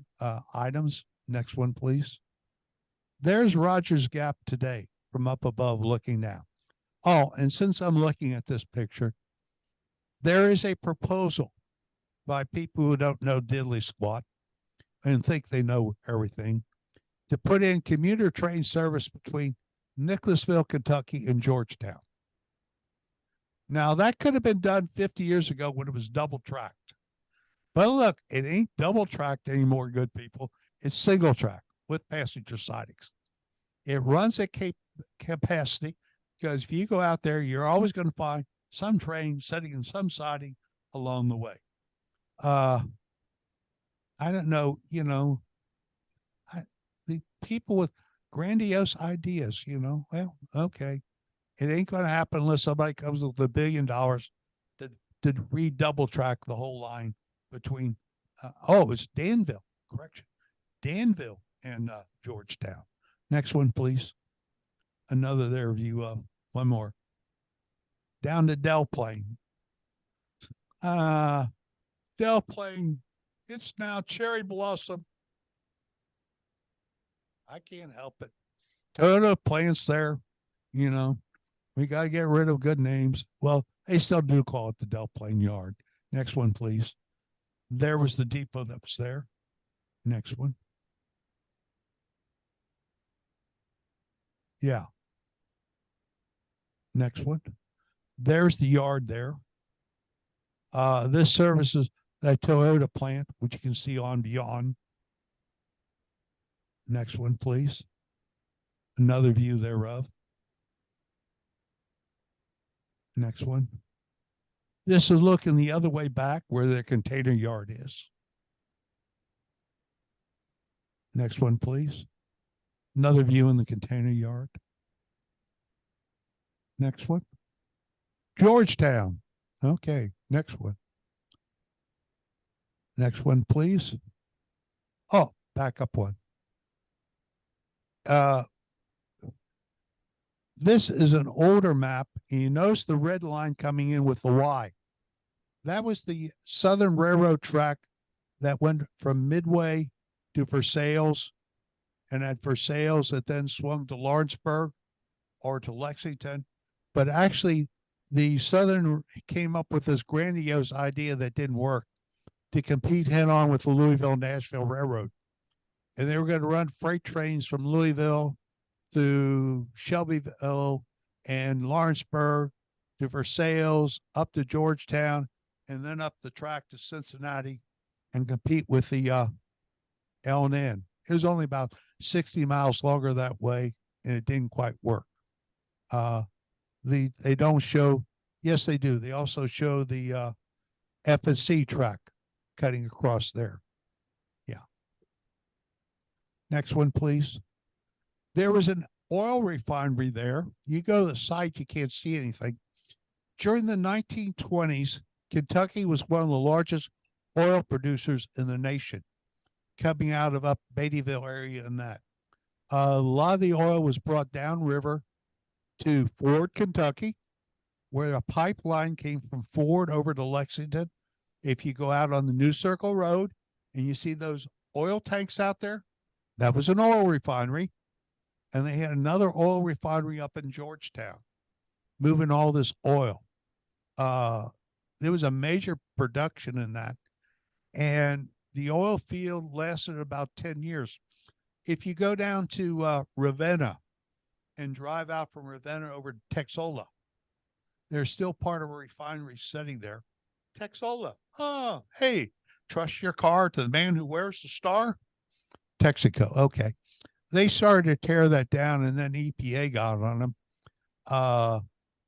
items. Next one, please. There's Rogers Gap today from up above looking now. Oh, and since I'm looking at this picture, there is a proposal by people who don't know diddly squat and think they know everything to put in commuter train service between Nicholasville, Kentucky and Georgetown. Now that could have been done 50 years ago when it was double tracked. But look, it ain't double tracked anymore, good people. It's single track with passenger sidings. It runs at capacity because if you go out there, you're always going to find some train sitting in some siding along the way. I don't know, the people with grandiose ideas, well, okay. It ain't going to happen unless somebody comes with $1 billion to redouble track the whole line between, it's Danville, correction. Danville and Georgetown. Next one, please. Another there view, one more. Down to Del Plain. Del Plain, it's now cherry blossom. I can't help it. Toyota plants there, we got to get rid of good names. Well, they still do call it the Del Plain Yard. Next one, please. There was the depot that was there. Next one. Yeah. Next one. There's the yard there. This services that Toyota plant, which you can see on beyond. Next one, please. Another view thereof. Next one. This is looking the other way back where the container yard is. Next one, please. Another view in the container yard. Next one. Georgetown. Okay, next one. Next one, please. Oh, back up one. This is an older map, and you notice the red line coming in with the Y. That was the Southern Railroad track that went from Midway to Versailles, and at Versailles it then swung to Lawrenceburg or to Lexington. But actually, the Southern came up with this grandiose idea that didn't work to compete head-on with the Louisville-Nashville Railroad. And they were going to run freight trains from Louisville to Shelbyville and Lawrenceburg to Versailles, up to Georgetown, and then up the track to Cincinnati and compete with the L&N. It was only about 60 miles longer that way, and it didn't quite work. They don't show, yes, they do. They also show the F&C track cutting across there. Yeah. Next one, please. There was an oil refinery there. You go to the site, you can't see anything. During the 1920s, Kentucky was one of the largest oil producers in the nation, coming out of up Beattyville area and that. A lot of the oil was brought downriver to Ford, Kentucky, where a pipeline came from Ford over to Lexington. If you go out on the New Circle Road and you see those oil tanks out there, that was an oil refinery. And they had another oil refinery up in Georgetown, moving all this oil. There was a major production in that. And the oil field lasted about 10 years. If you go down to Ravenna and drive out from Ravenna over to Texola, there's still part of a refinery sitting there. Texola. Oh, hey, trust your car to the man who wears the star? Texaco. Okay. They started to tear that down, and then EPA got on them.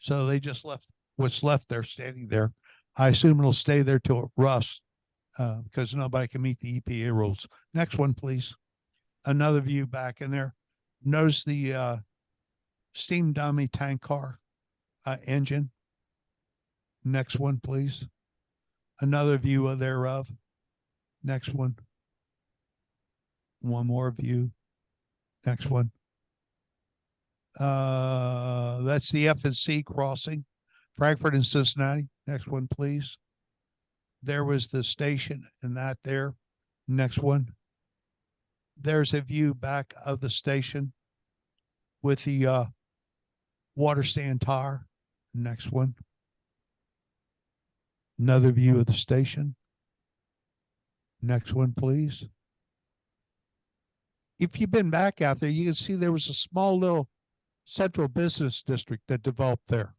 So they just left what's left there standing there. I assume it'll stay there till it rusts, because nobody can meet the EPA rules. Next one, please. Another view back in there. Notice the steam dummy tank car engine. Next one, please. Another view thereof. Next one. One more view. Next one. That's the F&C crossing, Frankfurt and Cincinnati. Next one, please. There was the station and that there. Next one. There's a view back of the station with the water stand tower. Next one. Another view of the station. Next one, please. If you've been back out there, you can see there was a small little central business district that developed there.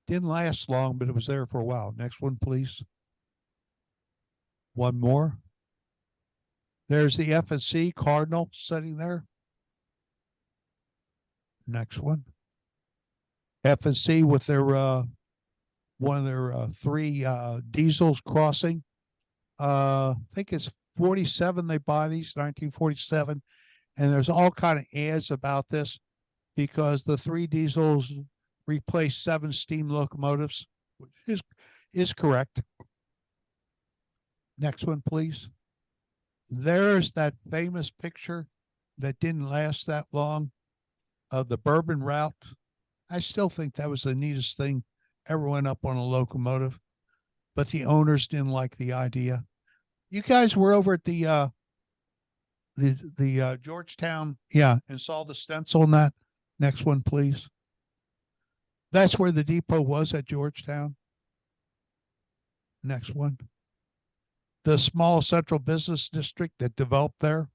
Didn't last long, but it was there for a while. Next one, please. One more. There's the F&C Cardinal sitting there. Next one. F&C with their one of their three diesels crossing. I think it's 47 they buy these, 1947. And there's all kind of ads about this because the three diesels replace 7 steam locomotives, which is correct. Next one, please. There's that famous picture that didn't last that long of the Bourbon route. I still think that was the neatest thing ever went up on a locomotive, but the owners didn't like the idea. You guys were over at the Georgetown, yeah, and saw the stencil on that. Next one, please. That's where the depot was at Georgetown. Next one. The small central business district that developed there.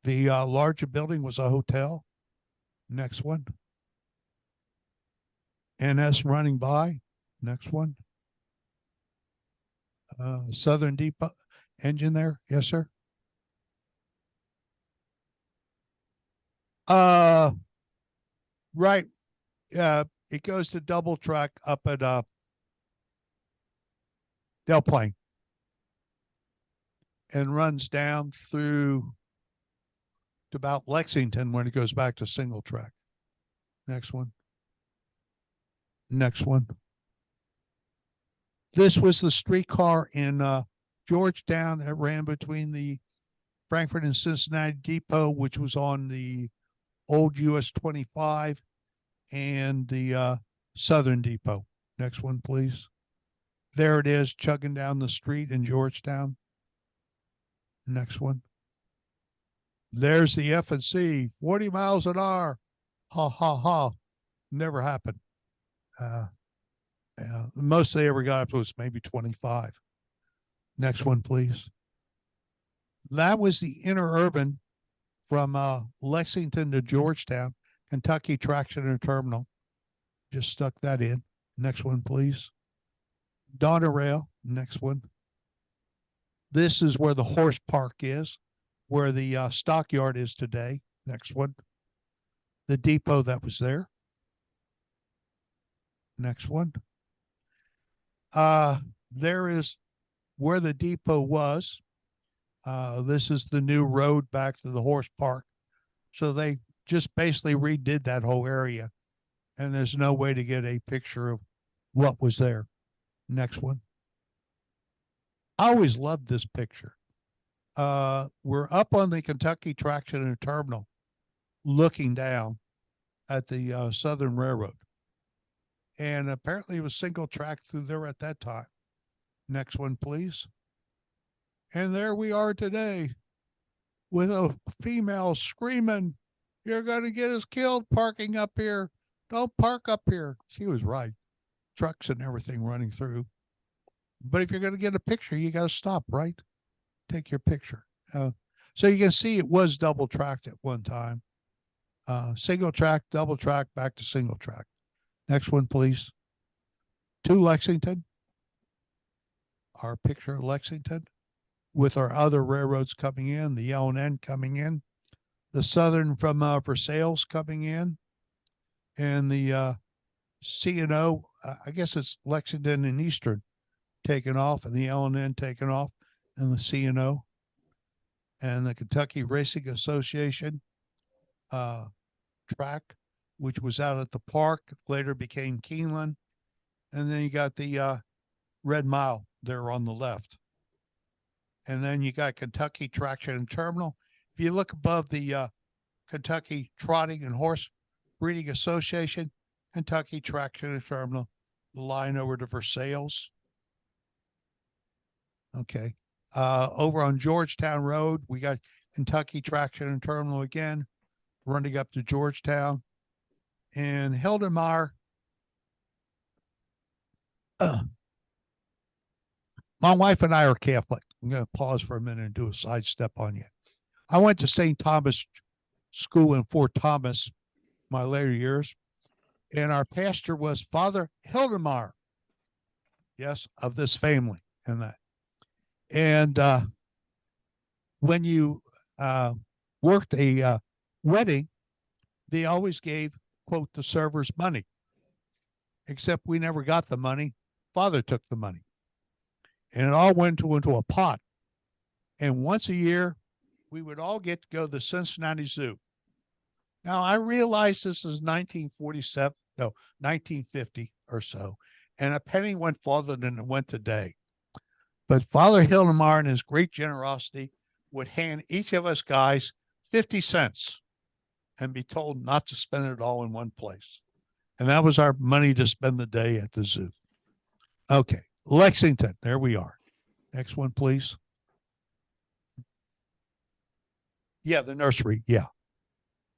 The larger building was a hotel. Next one. NS running by. Next one. Southern Depot engine there. Yes, sir. Right. It goes to double track up at Del Plain and runs down through to about Lexington when it goes back to single track. Next one. Next one. This was the streetcar in Georgetown that ran between the Frankfurt and Cincinnati Depot, which was on the old US 25, and the Southern Depot. Next one, please. There it is, chugging down the street in Georgetown. Next one. There's the F&C, 40 miles an hour. Ha, ha, ha. Never happened. The most they ever got up was maybe 25. Next one, please. That was the interurban from Lexington to Georgetown, Kentucky Traction and Terminal. Just stuck that in. Next one, please. Donner Rail. Next one. This is where the horse park is, where the stockyard is today. Next one. The depot that was there. Next one. There is where the depot was. This is the new road back to the horse park. So they just basically redid that whole area. And there's no way to get a picture of what was there. Next one. I always loved this picture. We're up on the Kentucky Traction and Terminal looking down. at the Southern Railroad. And apparently it was single track through there at that time. Next one, please. And there we are today with a female screaming, "You're going to get us killed parking up here. Don't park up here." She was right. Trucks and everything running through. But if you're going to get a picture, you got to stop, right? Take your picture. So you can see it was double tracked at one time. Single track, double track, back to single track. Next one, please. To Lexington. Our picture of Lexington with our other railroads coming in, the L&N coming in, the Southern from Versailles coming in, and the CNO, I guess it's Lexington and Eastern taking off, and the L&N taking off, and the CNO, and the Kentucky Racing Association track, which was out at the park, later became Keeneland. And then you got the Red Mile there on the left. And then you got Kentucky Traction and Terminal. If you look above the Kentucky Trotting and Horse Breeding Association, Kentucky Traction and Terminal, the line over to Versailles. Okay. Over on Georgetown Road, we got Kentucky Traction and Terminal again, running up to Georgetown. And Hildemeyer, my wife and I are Catholic. I'm going to pause for a minute and do a sidestep on you. I went to St. Thomas School in Fort Thomas my later years, and our pastor was Father Hildemeyer, yes, of this family and that. And when you worked a wedding, they always gave, quote, the servers money, except we never got the money. Father took the money, and it all went into a pot. And once a year, we would all get to go to the Cincinnati Zoo. Now, I realize this is 1950 or so, and a penny went farther than it went today. But Father Hildemeyer, in his great generosity, would hand each of us guys 50 cents and be told not to spend it all in one place. And that was our money to spend the day at the zoo. Okay, Lexington, there we are. Next one, please. Yeah, the nursery, yeah.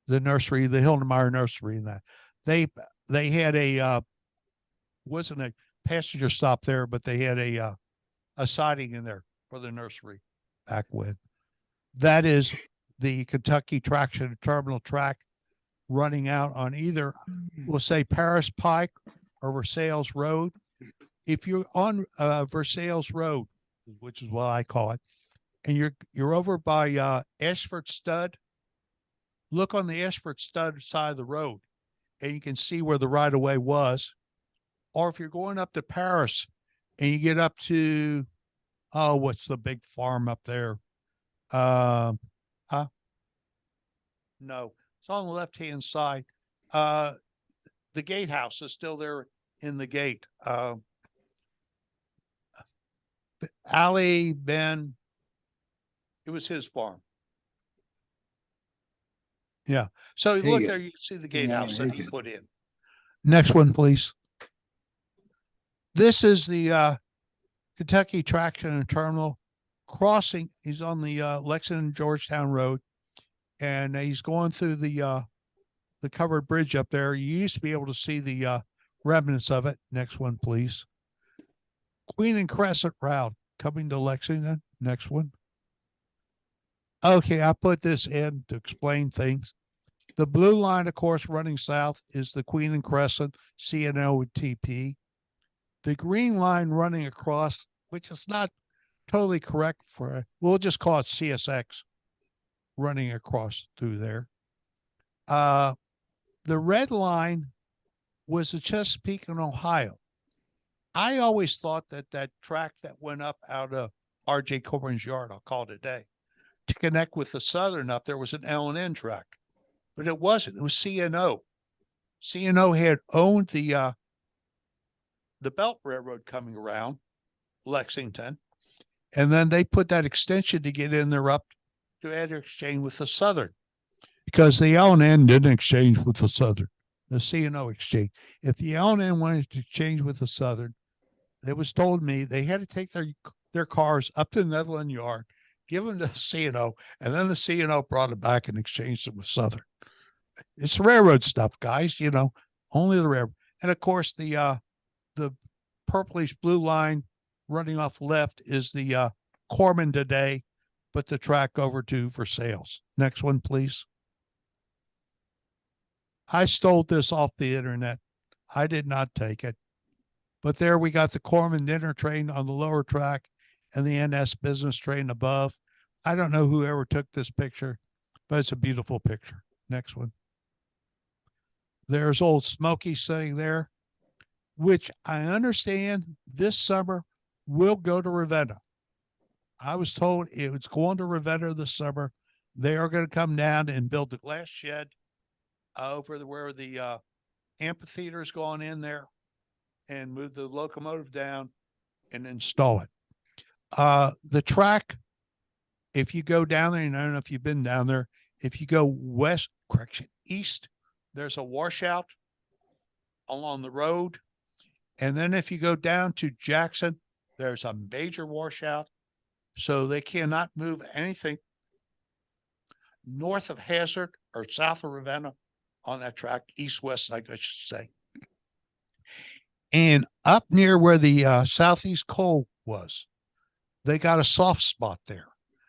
The nursery, the Hildemeyer nursery, and that. They had a, wasn't a passenger stop there, but they had a siding in there for the nursery back when. That is the Kentucky Traction and Terminal track running out on either, we'll say, Paris Pike or Versailles Road. If you're on Versailles Road, which is what I call it, and you're over by Ashford Stud, look on the Ashford Stud side of the road, and you can see where the right-of-way was. Or if you're going up to Paris and you get up to, oh, what's the big farm up there? No, it's on the left-hand side. The gatehouse is still there in the gate. Ali Ben, it was his farm. Yeah. So you look there, you can see the gatehouse that he put in. Next one, please. This is the Kentucky Traction and Terminal crossing. He's on the Lexington Georgetown Road, and he's going through the covered bridge up there. You used to be able to see the remnants of it. Next one, please. Queen and Crescent route coming to Lexington. Next one. Okay, I put this in to explain things. The blue line, of course, running south is the Queen and Crescent, CNO&TP. The green line running across, which is not totally correct for, we'll just call it CSX, running across through there. The red line was the Chesapeake and Ohio. I always thought that track that went up out of R.J. Coburn's yard, I'll call it a day, to connect with the Southern up there was an L&N track, but it wasn't. It was CNO. CNO had owned the Belt Railroad coming around Lexington, and then they put that extension to get in there up to add exchange with the Southern, because the L&N didn't exchange with the Southern. the CNO exchange. If the L&N wanted to exchange with the Southern, it was told me they had to take their cars up to the Netherlands yard, give them to the CNO, and then the CNO brought them back and exchanged them with Southern. It's railroad stuff, guys. Only the railroad. And of course, the purplish blue line running off left is the Corman today, but the track over to for sales. Next one, please. I stole this off the internet. I did not take it. But there we got the Corman dinner train on the lower track and the NS business train above. I don't know whoever took this picture, but it's a beautiful picture. Next one. There's old Smokey sitting there, which I understand this summer will go to Ravenna. I was told it was going to Ravenna this summer. They are going to come down and build the glass shed over where the amphitheater is going in there and move the locomotive down and install it. The track, if you go down there, and I don't know if you've been down there, if you go east, there's a washout along the road. And then if you go down to Jackson, there's a major washout. So they cannot move anything north of Hazard or south of Ravenna on that track, east-west, I should say. And up near where the southeast coal was, they got a soft spot there.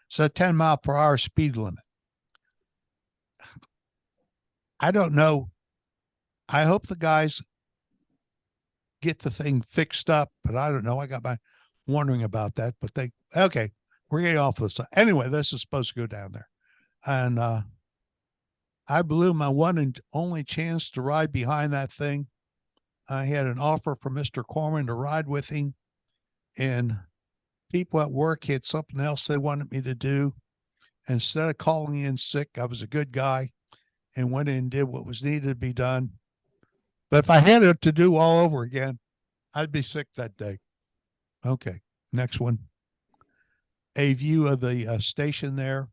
It's a 10-mile-per-hour speed limit. I don't know. I hope the guys get the thing fixed up, but I don't know. I got my wondering about that, but okay, we're getting off this. Anyway, this is supposed to go down there. And I blew my one and only chance to ride behind that thing. I had an offer from Mr. Corman to ride with him, and people at work had something else they wanted me to do. Instead of calling in sick, I was a good guy and went in and did what was needed to be done. But if I had it to do all over again, I'd be sick that day. Okay, next one. A view of the station there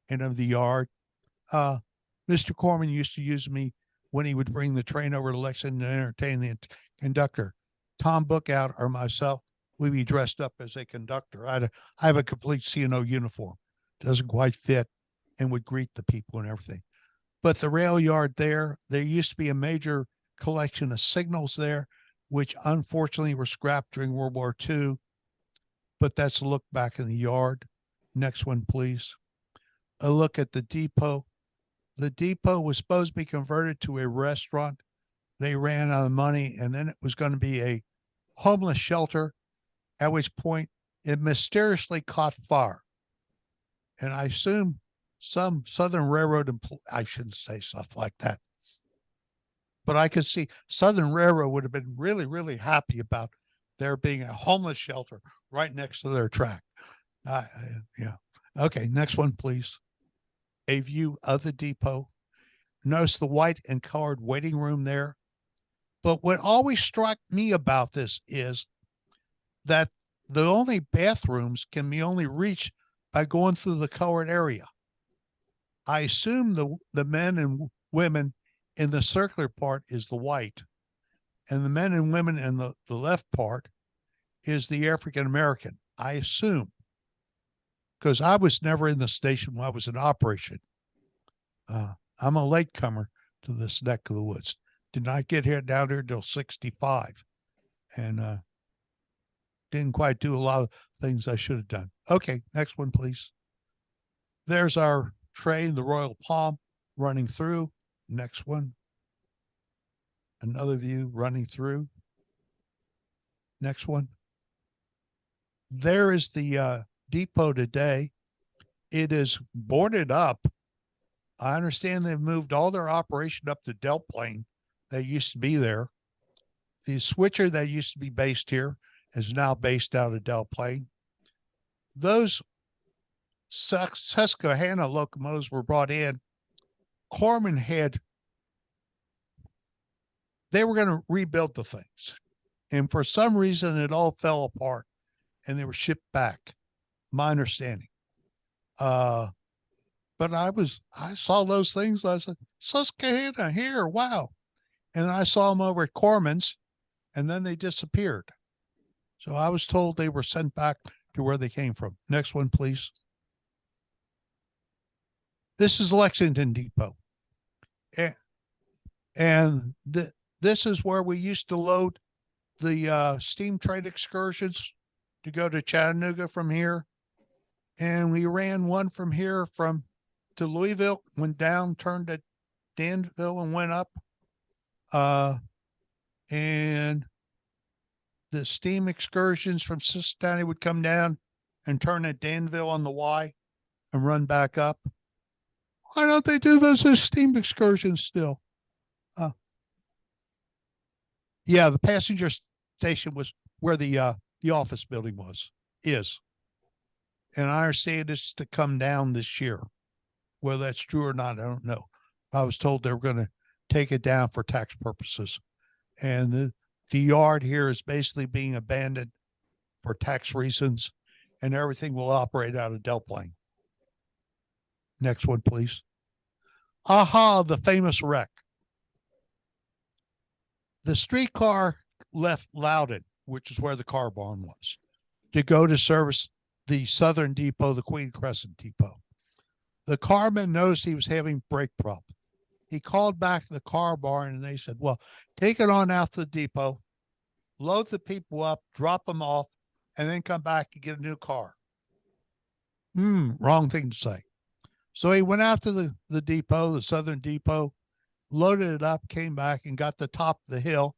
and of the yard. Mr. Corman used to use me when he would bring the train over to Lexington and entertain the conductor. Tom Bookout or myself, we'd be dressed up as a conductor. I have a complete CNO uniform. Doesn't quite fit, and would greet the people and everything. But the rail yard there used to be a major collection of signals there, which unfortunately were scrapped during World War II. But that's a look back in the yard. Next one, please. A look at the depot. The depot was supposed to be converted to a restaurant. They ran out of money, and then it was going to be a homeless shelter, at which point it mysteriously caught fire. And I assume some Southern Railroad I shouldn't say stuff like that, but I could see Southern Railroad would have been really, really happy about there being a homeless shelter right next to their track. Yeah. Okay, next one, please. A view of the depot. Notice the white and colored waiting room there. But what always struck me about this is that the only bathrooms can be only reached by going through the colored area. I assume the men and women in the circular part is the white, and the men and women in the left part is the African American. I assume, because I was never in the station when I was in operation. I'm a latecomer to this neck of the woods. Did not get here down here till 65, and didn't quite do a lot of things I should have done. Okay, next one, please. There's our train, the Royal Palm, running through. Next one. Another view running through. Next one. There is the depot today. It is boarded up. I understand they've moved all their operation up to Del Plain that used to be there. The switcher that used to be based here is now based out of Del Plain. Those Susquehanna locomotives were brought in. Corman they were going to rebuild the things. And for some reason, it all fell apart and they were shipped back, my understanding. But I saw those things. I said, Susquehanna here. Wow. And I saw them over at Corman's, and then they disappeared. So I was told they were sent back to where they came from. Next one, please. This is Lexington Depot. And this is where we used to load the steam train excursions to go to Chattanooga from here. And we ran one from here to Louisville, went down, turned at Danville and went up. And the steam excursions from Cincinnati would come down and turn at Danville on the Y and run back up. Why don't they do those as steam excursions still? Yeah, the passenger station was where the office building is. And I understand it's to come down this year. Whether that's true or not, I don't know. I was told they were going to take it down for tax purposes. And the yard here is basically being abandoned for tax reasons, and everything will operate out of Del Plain. Next one, please. Aha, the famous wreck. The streetcar left Loudon, which is where the car barn was, to go to service the Southern Depot, the Queen Crescent Depot. The carman noticed he was having brake problem. He called back to the car barn and they said, well, take it on out to the depot, load the people up, drop them off, and then come back and get a new car. Wrong thing to say. So he went out to the depot, the Southern Depot, loaded it up, came back and got the top of the hill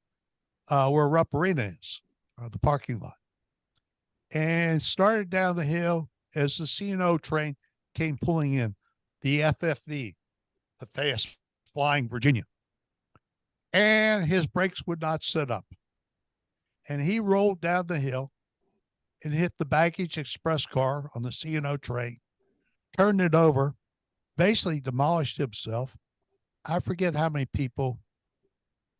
where Rupp Arena is, the parking lot, and started down the hill as the CNO train came pulling in, the FFV, the Fast Flying Virginia. And his brakes would not sit up. And he rolled down the hill and hit the baggage express car on the CNO train, turned it over, basically demolished himself. I forget how many people.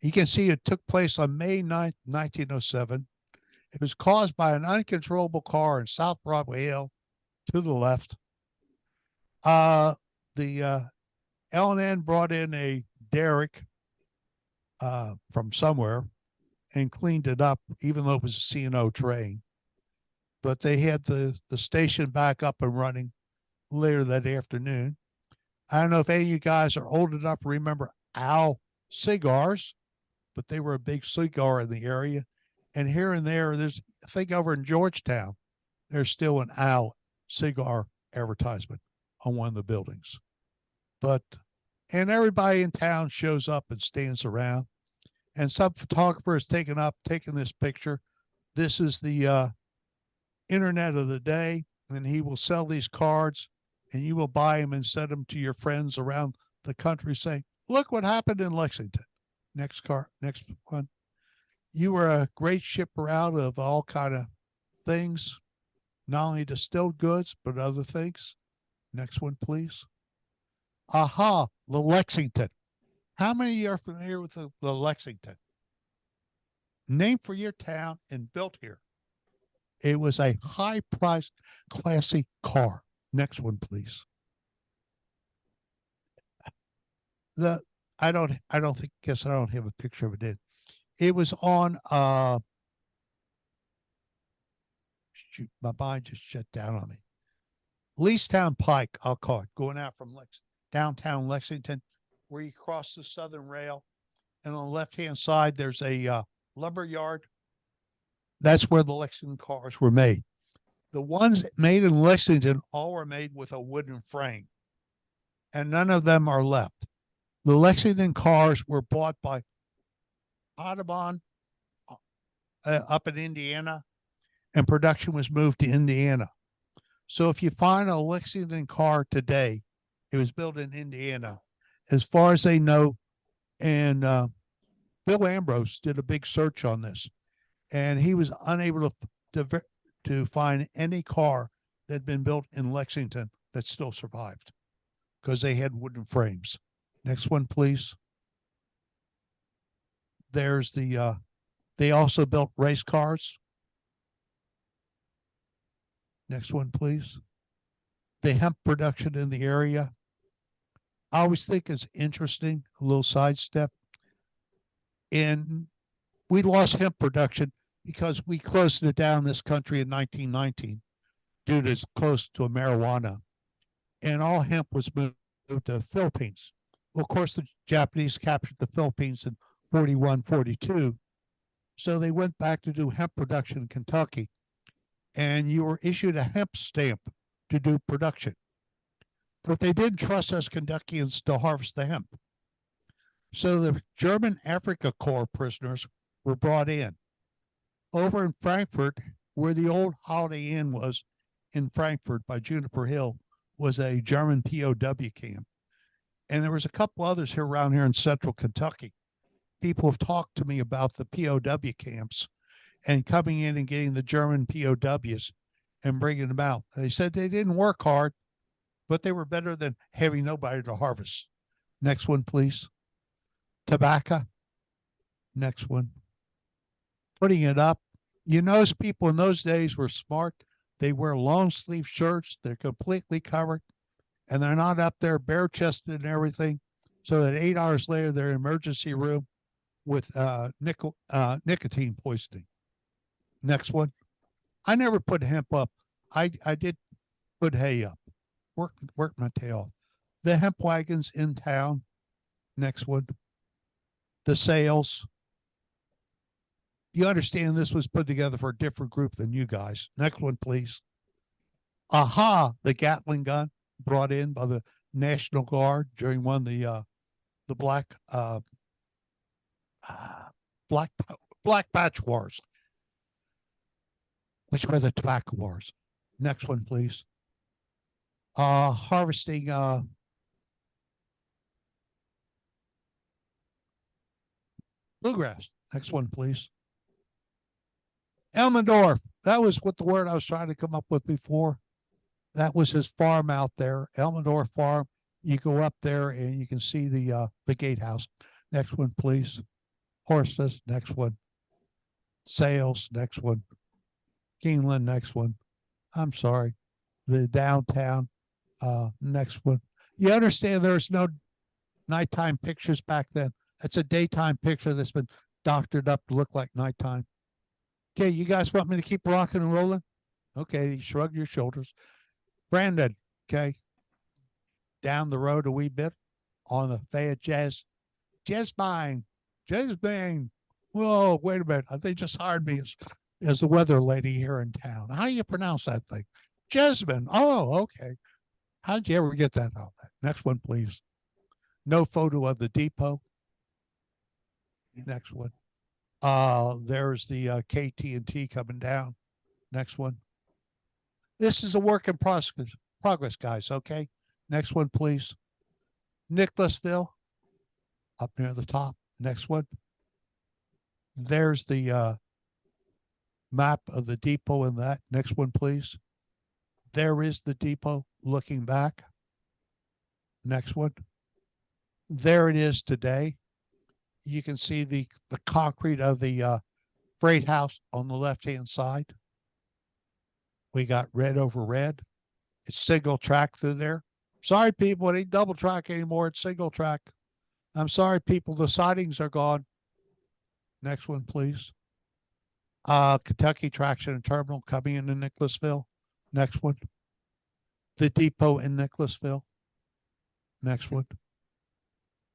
You can see it took place on May 9th, 1907. It was caused by an uncontrollable car in South Broadway Hill to the left. The L&N brought in a derrick from somewhere and cleaned it up, even though it was a CNO train. But they had the station back up and running later that afternoon. I don't know if any of you guys are old enough to remember Al cigars, but they were a big cigar in the area. And here and there, I think over in Georgetown, there's still an Al cigar advertisement on one of the buildings. And everybody in town shows up and stands around. And some photographer is taking this picture. This is the internet of the day, and he will sell these cards, and you will buy them and send them to your friends around the country saying, look what happened in Lexington. Next one. You were a great shipper out of all kind of things, not only distilled goods, but other things. Next one, please. Aha, the Lexington. How many of you are familiar with the Lexington? Named for your town and built here. It was a high-priced, classy car. Next one, please. I don't have a picture of it. It was on shoot, my mind just shut down on me. Leestown Pike, I'll call it, going out from downtown Lexington, where you cross the Southern Rail, and on the left-hand side, there's a lumber yard. That's where the Lexington cars were made. The ones made in Lexington all were made with a wooden frame, and none of them are left. The Lexington cars were bought by Audubon up in Indiana, and production was moved to Indiana. So if you find a Lexington car today, it was built in Indiana, as far as they know. And Bill Ambrose did a big search on this, and he was unable to find any car that had been built in Lexington that still survived because they had wooden frames. Next one, please. There's they also built race cars. Next one, please. The hemp production in the area. I always think it's interesting, a little sidestep. And we lost hemp production because we closed it down in this country in 1919 due to it's close to marijuana. And all hemp was moved to the Philippines. Well, of course, the Japanese captured the Philippines in 41, 42. So they went back to do hemp production in Kentucky. And you were issued a hemp stamp to do production. But they didn't trust us Kentuckians to harvest the hemp. So the German Africa Corps prisoners were brought in. Over in Frankfurt, where the old Holiday Inn was in Frankfurt by Juniper Hill, was a German POW camp. And there was a couple others here around here in central Kentucky. People have talked to me about the POW camps and coming in and getting the German POWs and bringing them out. They said they didn't work hard, but they were better than having nobody to harvest. Next one, please. Tobacco. Next one. Putting it up. You notice people in those days were smart. They wear long sleeve shirts. They're completely covered and they're not up there bare chested and everything. So that 8 hours later, they're in emergency room with nicotine poisoning. Next one. I never put hemp up. I did put hay up. Work my tail off. The hemp wagons in town. Next one. The sales. You understand this was put together for a different group than you guys. Next one, please. Aha, the Gatling gun brought in by the National Guard during one of the black patch wars, which were the tobacco wars. Next one, please. Harvesting bluegrass. Next one, please. Elmendorf. That was what the word I was trying to come up with before. That was his farm out there, Elmendorf Farm. You go up there and you can see the gatehouse. Next one, please. Horses. Next one. Sales. Next one. Keeneland. Next one. I'm sorry. The downtown. Next one. You understand there's no nighttime pictures back then. That's a daytime picture that's been doctored up to look like nighttime. Okay, you guys want me to keep rocking and rolling? Okay, you shrug your shoulders. Brandon, okay. Down the road a wee bit on the Fayette Jazz Bang. Whoa, wait a minute. They just hired me as the weather lady here in town. How do you pronounce that thing? Jasmine. Oh, okay. How'd you ever get that out? Next one, please. No photo of the depot. Next one. There's the KT&T coming down. Next one. This is a work in progress, guys. Okay. Next one, please. Nicholasville, up near the top. Next one. There's the map of the depot in that. Next one, please. There is the depot looking back. Next one. There it is today. You can see the concrete of the freight house on the left-hand side. We got red over red. It's single track through there. Sorry, people, it ain't double track anymore. It's single track. I'm sorry, people. The sidings are gone. Next one, please. Kentucky Traction and Terminal coming into Nicholasville. Next one. The depot in Nicholasville. Next one.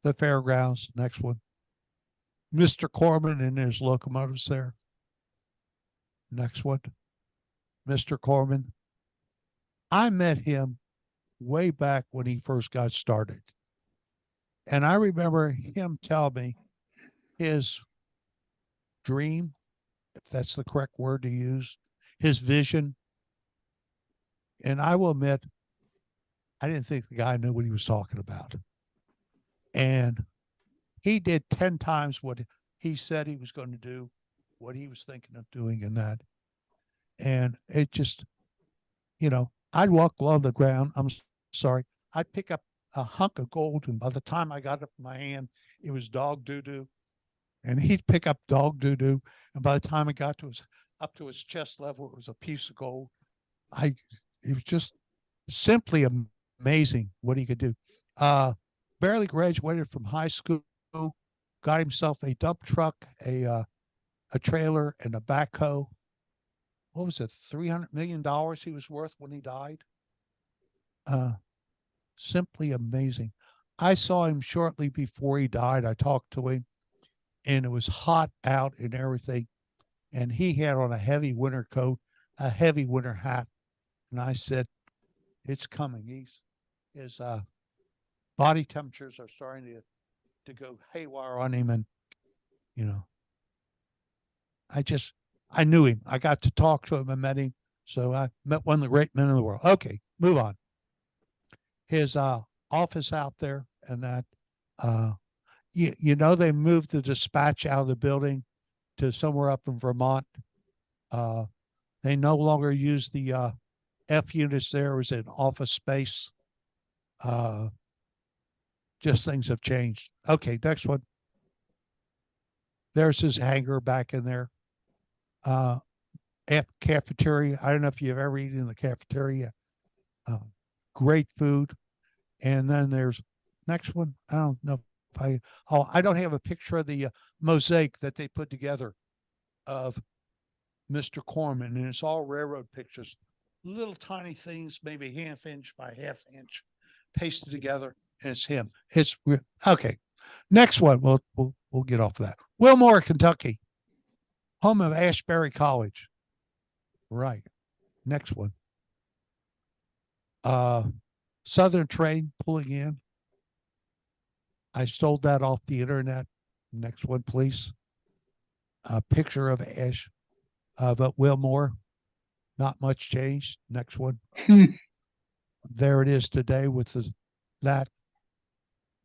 The fairgrounds. Next one. Mr. Corman and his locomotives there. Next one. Mr. Corman. I met him way back when he first got started. And I remember him tell me his dream, if that's the correct word to use, his vision. And I will admit, I didn't think the guy knew what he was talking about. And he did 10 times what he said he was going to do, what he was thinking of doing in that. And it just, I'd walk along the ground. I'm sorry. I'd pick up a hunk of gold. And by the time I got it in my hand, it was dog doo-doo. And he'd pick up dog doo-doo. And by the time it got to up to his chest level, it was a piece of gold. It was just simply amazing what he could do. Barely graduated from high school, got himself a dump truck, a trailer, and a backhoe. What was it? $300 million he was worth when he died. Simply amazing. I saw him shortly before he died. I talked to him, and it was hot out and everything. And he had on a heavy winter coat, a heavy winter hat. And I said, it's coming. His body temperatures are starting to go haywire on him. And, you know, I knew him. I got to talk to him. I met him. So I met one of the great men in the world. Okay, move on. His office out there and that, they moved the dispatch out of the building to somewhere up in Vermont. They no longer use the F units there. It was an office space. Just things have changed. Okay, next one. There's his hangar back in there. Cafeteria. I don't know if you've ever eaten in the cafeteria. Great food. And then there's next one. I don't know if I don't have a picture of the mosaic that they put together of Mr. Corman, and it's all railroad pictures, little tiny things, maybe half inch by half inch, pasted together, and it's him. It's okay. Next one, we'll get off of that. Wilmore, Kentucky, home of Ashbury College. Right. Next one. Southern train pulling in. I stole that off the internet. Next one, please. A picture of Wilmore. Not much changed. Next one. There it is today with that.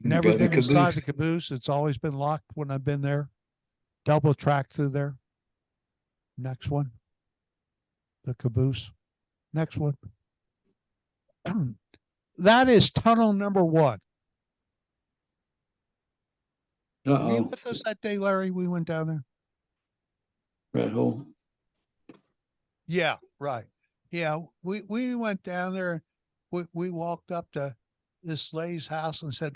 Never been inside the caboose. It's always been locked when I've been there. Double track through there. Next one. The caboose. Next one. That is tunnel number 1. Were you with us that day, Larry? We went down there. Red hole. Yeah, right. Yeah, we went down there. We walked up to this lady's house and said,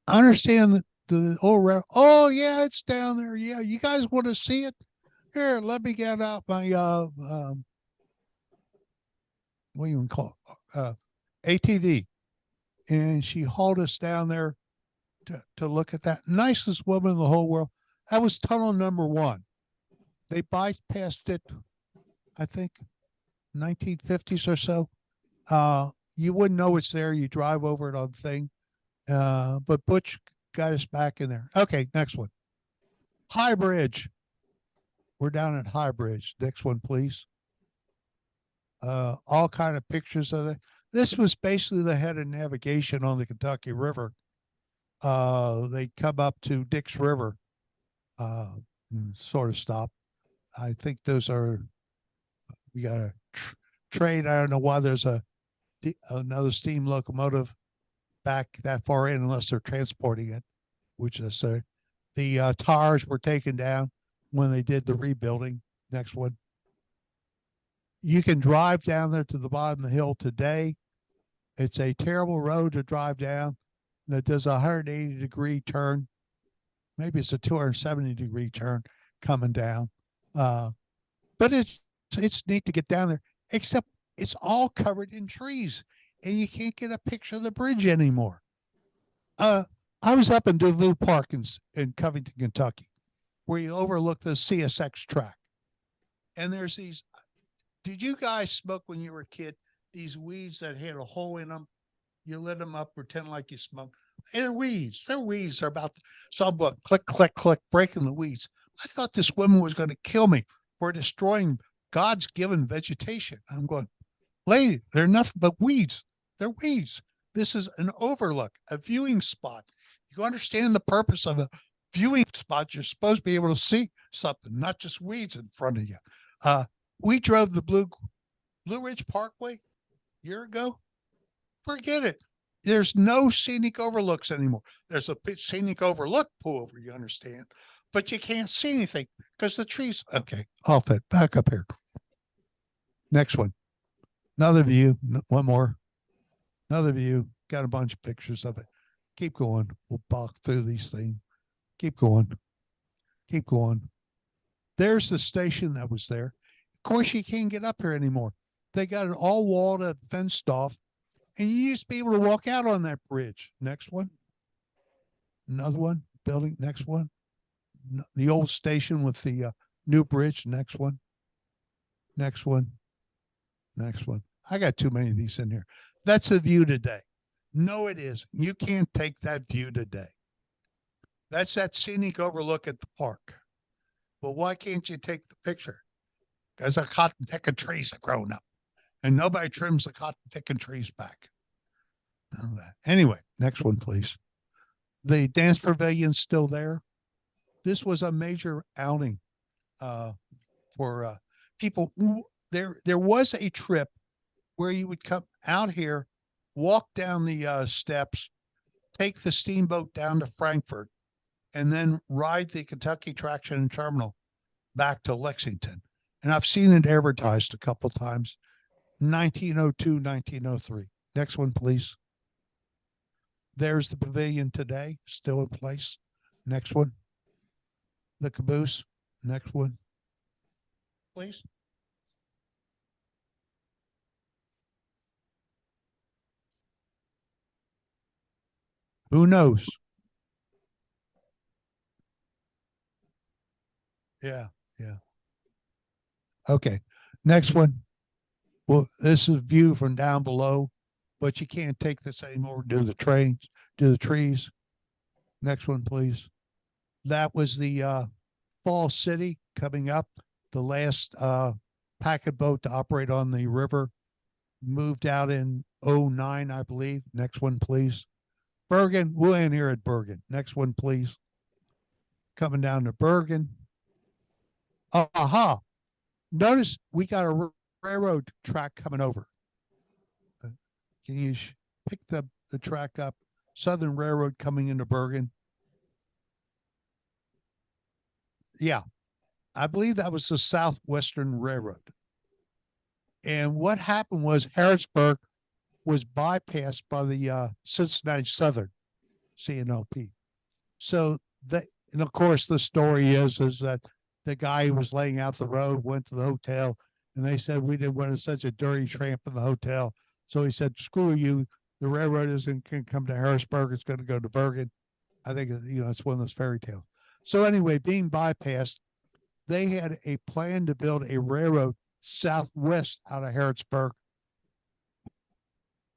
I understand the old rail. Oh yeah, it's down there. Yeah, you guys want to see it? Here, let me get out my what do you call it? ATV. And she hauled us down there to look at that. Nicest woman in the whole world. That was tunnel number 1. They bypassed it, I think, 1950s or so. You wouldn't know it's there. You drive over it on the thing. But Butch got us back in there. Okay, next one. High Bridge. We're down at High Bridge. Next one, please. All kind of pictures of it. This was basically the head of navigation on the Kentucky River. They come up to Dick's River, sort of stop. I think those are, we got a train. I don't know why there's another steam locomotive back that far in unless they're transporting it, which is the tires were taken down when they did the rebuilding. Next one. You can drive down there to the bottom of the hill today. It's a terrible road to drive down that does a 180-degree turn. Maybe it's a 270-degree turn coming down. But it's neat to get down there, except it's all covered in trees and you can't get a picture of the bridge anymore. I was up in Deville Park in Covington, Kentucky, where you overlook the CSX track. And there's these, did you guys smoke when you were a kid? These weeds that had a hole in them. You lit them up, pretend like you smoke. They're weeds. They're weeds. They're about somewhat click, click, click, breaking the weeds. I thought this woman was going to kill me for destroying God's given vegetation. I'm going, lady, they're nothing but weeds. They're weeds. This is an overlook, a viewing spot. You understand the purpose of a viewing spot. You're supposed to be able to see something, not just weeds in front of you. We drove the Blue Ridge Parkway a year ago. Forget it. There's no scenic overlooks anymore. There's a scenic overlook over, you understand, but you can't see anything because the trees. Okay, off it. Back up here. Next one. Another view. One more. Another view. Got a bunch of pictures of it. Keep going. We'll walk through these things. Keep going. Keep going. There's the station that was there. Of course, you can't get up here anymore. They got it all walled up, fenced off, and you used to be able to walk out on that bridge. Next one. Another one. Building. Next one. The old station with the new bridge. Next one. Next one. Next one. I got too many of these in here. That's the view today. No, it isn't. You can't take that view today. That's that scenic overlook at the park. Well, why can't you take the picture? Because a cotton picking trees are growing up and nobody trims the cotton picking trees back. Anyway, next one, please. The dance pavilion's still there. This was a major outing for people. There was a trip where you would come out here, walk down the steps, take the steamboat down to Frankfurt, and then ride the Kentucky Traction and Terminal back to Lexington. And I've seen it advertised a couple times. 1902, 1903. Next one, please. There's the pavilion today, still in place. Next one. The caboose. Next one. Please. Who knows? Yeah, yeah. Okay. Next one. Well, this is a view from down below, but you can't take this anymore. Do the trains, do the trees. Next one, please. That was the Fall City coming up. The last packet boat to operate on the river moved out in 09, I believe. Next one, please. Bergen, we'll end here at Bergen. Next one, please. Coming down to Bergen. Aha. Notice we got a railroad track coming over. Can you pick the track up? Southern Railroad coming into Bergen. Yeah, I believe that was the Southwestern Railroad. And what happened was Harrisburg was bypassed by the Cincinnati Southern, CNO&TP. So that, and of course, the story is that the guy who was laying out the road went to the hotel, and they said we didn't want such a dirty tramp in the hotel. So he said, "Screw you! The railroad isn't going to come to Harrisburg; it's going to go to Bergen." I think it's one of those fairy tales. So anyway, being bypassed, they had a plan to build a railroad southwest out of Harrisburg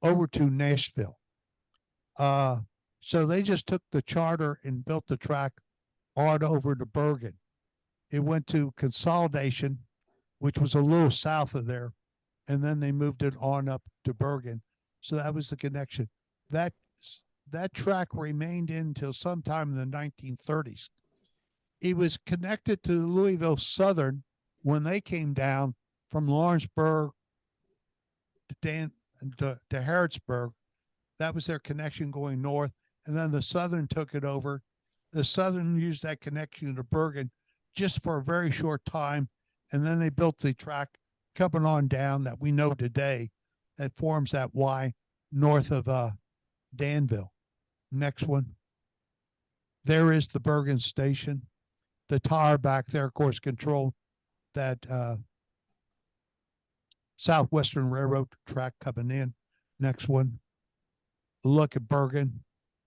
over to Nashville. So they just took the charter and built the track on over to Bergen. It went to Consolidation, which was a little south of there, and then they moved it on up to Bergen. So that was the connection. That track remained until sometime in the 1930s. It was connected to Louisville Southern when they came down from Lawrenceburg to Harrodsburg. That was their connection going north. And then the Southern took it over. The Southern used that connection to Bergen just for a very short time. And then they built the track coming on down that we know today that forms that Y north of Danville. Next one. There is the Bergen station. The tower back there, of course, controlled that Southwestern Railroad track coming in. Next one. Look at Bergen.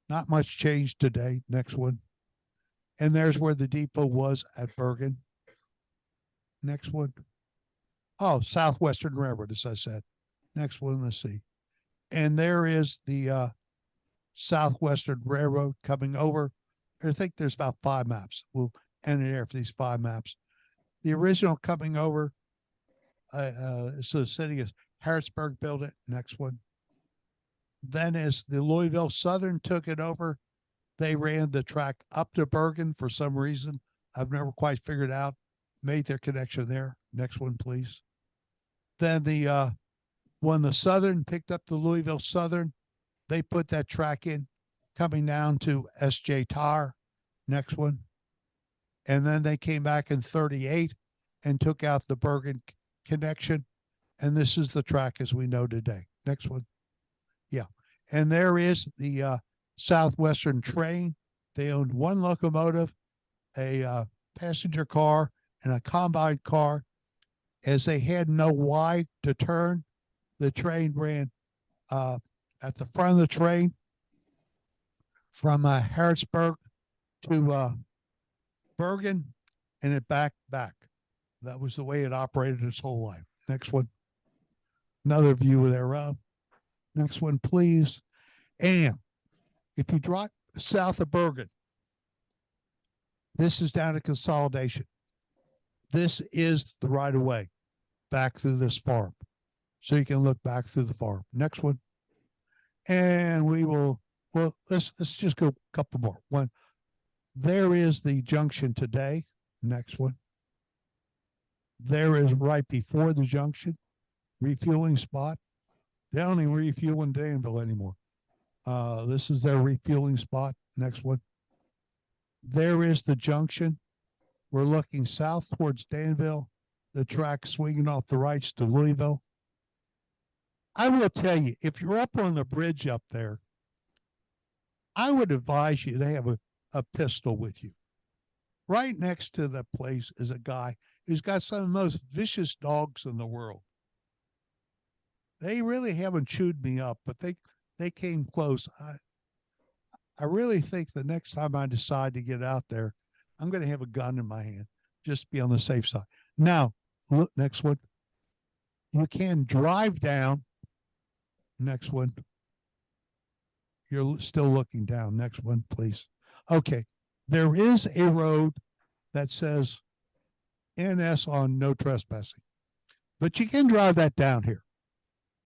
Not much change today. Next one. And there's where the depot was at Bergen. Next one. Oh, Southwestern Railroad, as I said. Next one, let's see. And there is the Southwestern Railroad coming over. I think there's about 5 maps. We'll end it there for these 5 maps. The original coming over, so the city is Harrisburg built it. Next one. Then as the Louisville Southern took it over, they ran the track up to Bergen for some reason. I've never quite figured out. Made their connection there. Next one, please. Then when the Southern picked up the Louisville Southern, they put that track in coming down to S.J. Tower. Next one. And then they came back in 38 and took out the Bergen connection. And this is the track as we know today. Next one. Yeah. And there is the Southwestern train. They owned 1 locomotive, a passenger car and a combine car. As they had no Y to turn, the train ran at the front of the train from Harrisburg to Bergen, and it back. That was the way it operated its whole life. Next one. Another view thereof. Next one, please. And if you drive south of Bergen, this is down to Consolidation. This is the right of way back through this farm. So you can look back through the farm. Next one. And we will, well, let's just go a couple more. One, there is the junction today. Next one. There is right before the junction, refueling spot. They don't even refuel in Danville anymore. This is their refueling spot. Next one. There is the junction. We're looking south towards Danville, the track swinging off the rights to Louisville. I will tell you, if you're up on the bridge up there, I would advise you to have a pistol with you. Right next to the place is a guy who's got some of the most vicious dogs in the world. They really haven't chewed me up, but they came close. I really think the next time I decide to get out there, I'm going to have a gun in my hand, just to be on the safe side. Now, look, next one. You can drive down. Next one. You're still looking down. Next one, please. Okay. There is a road that says NS on no trespassing, but you can drive that down here.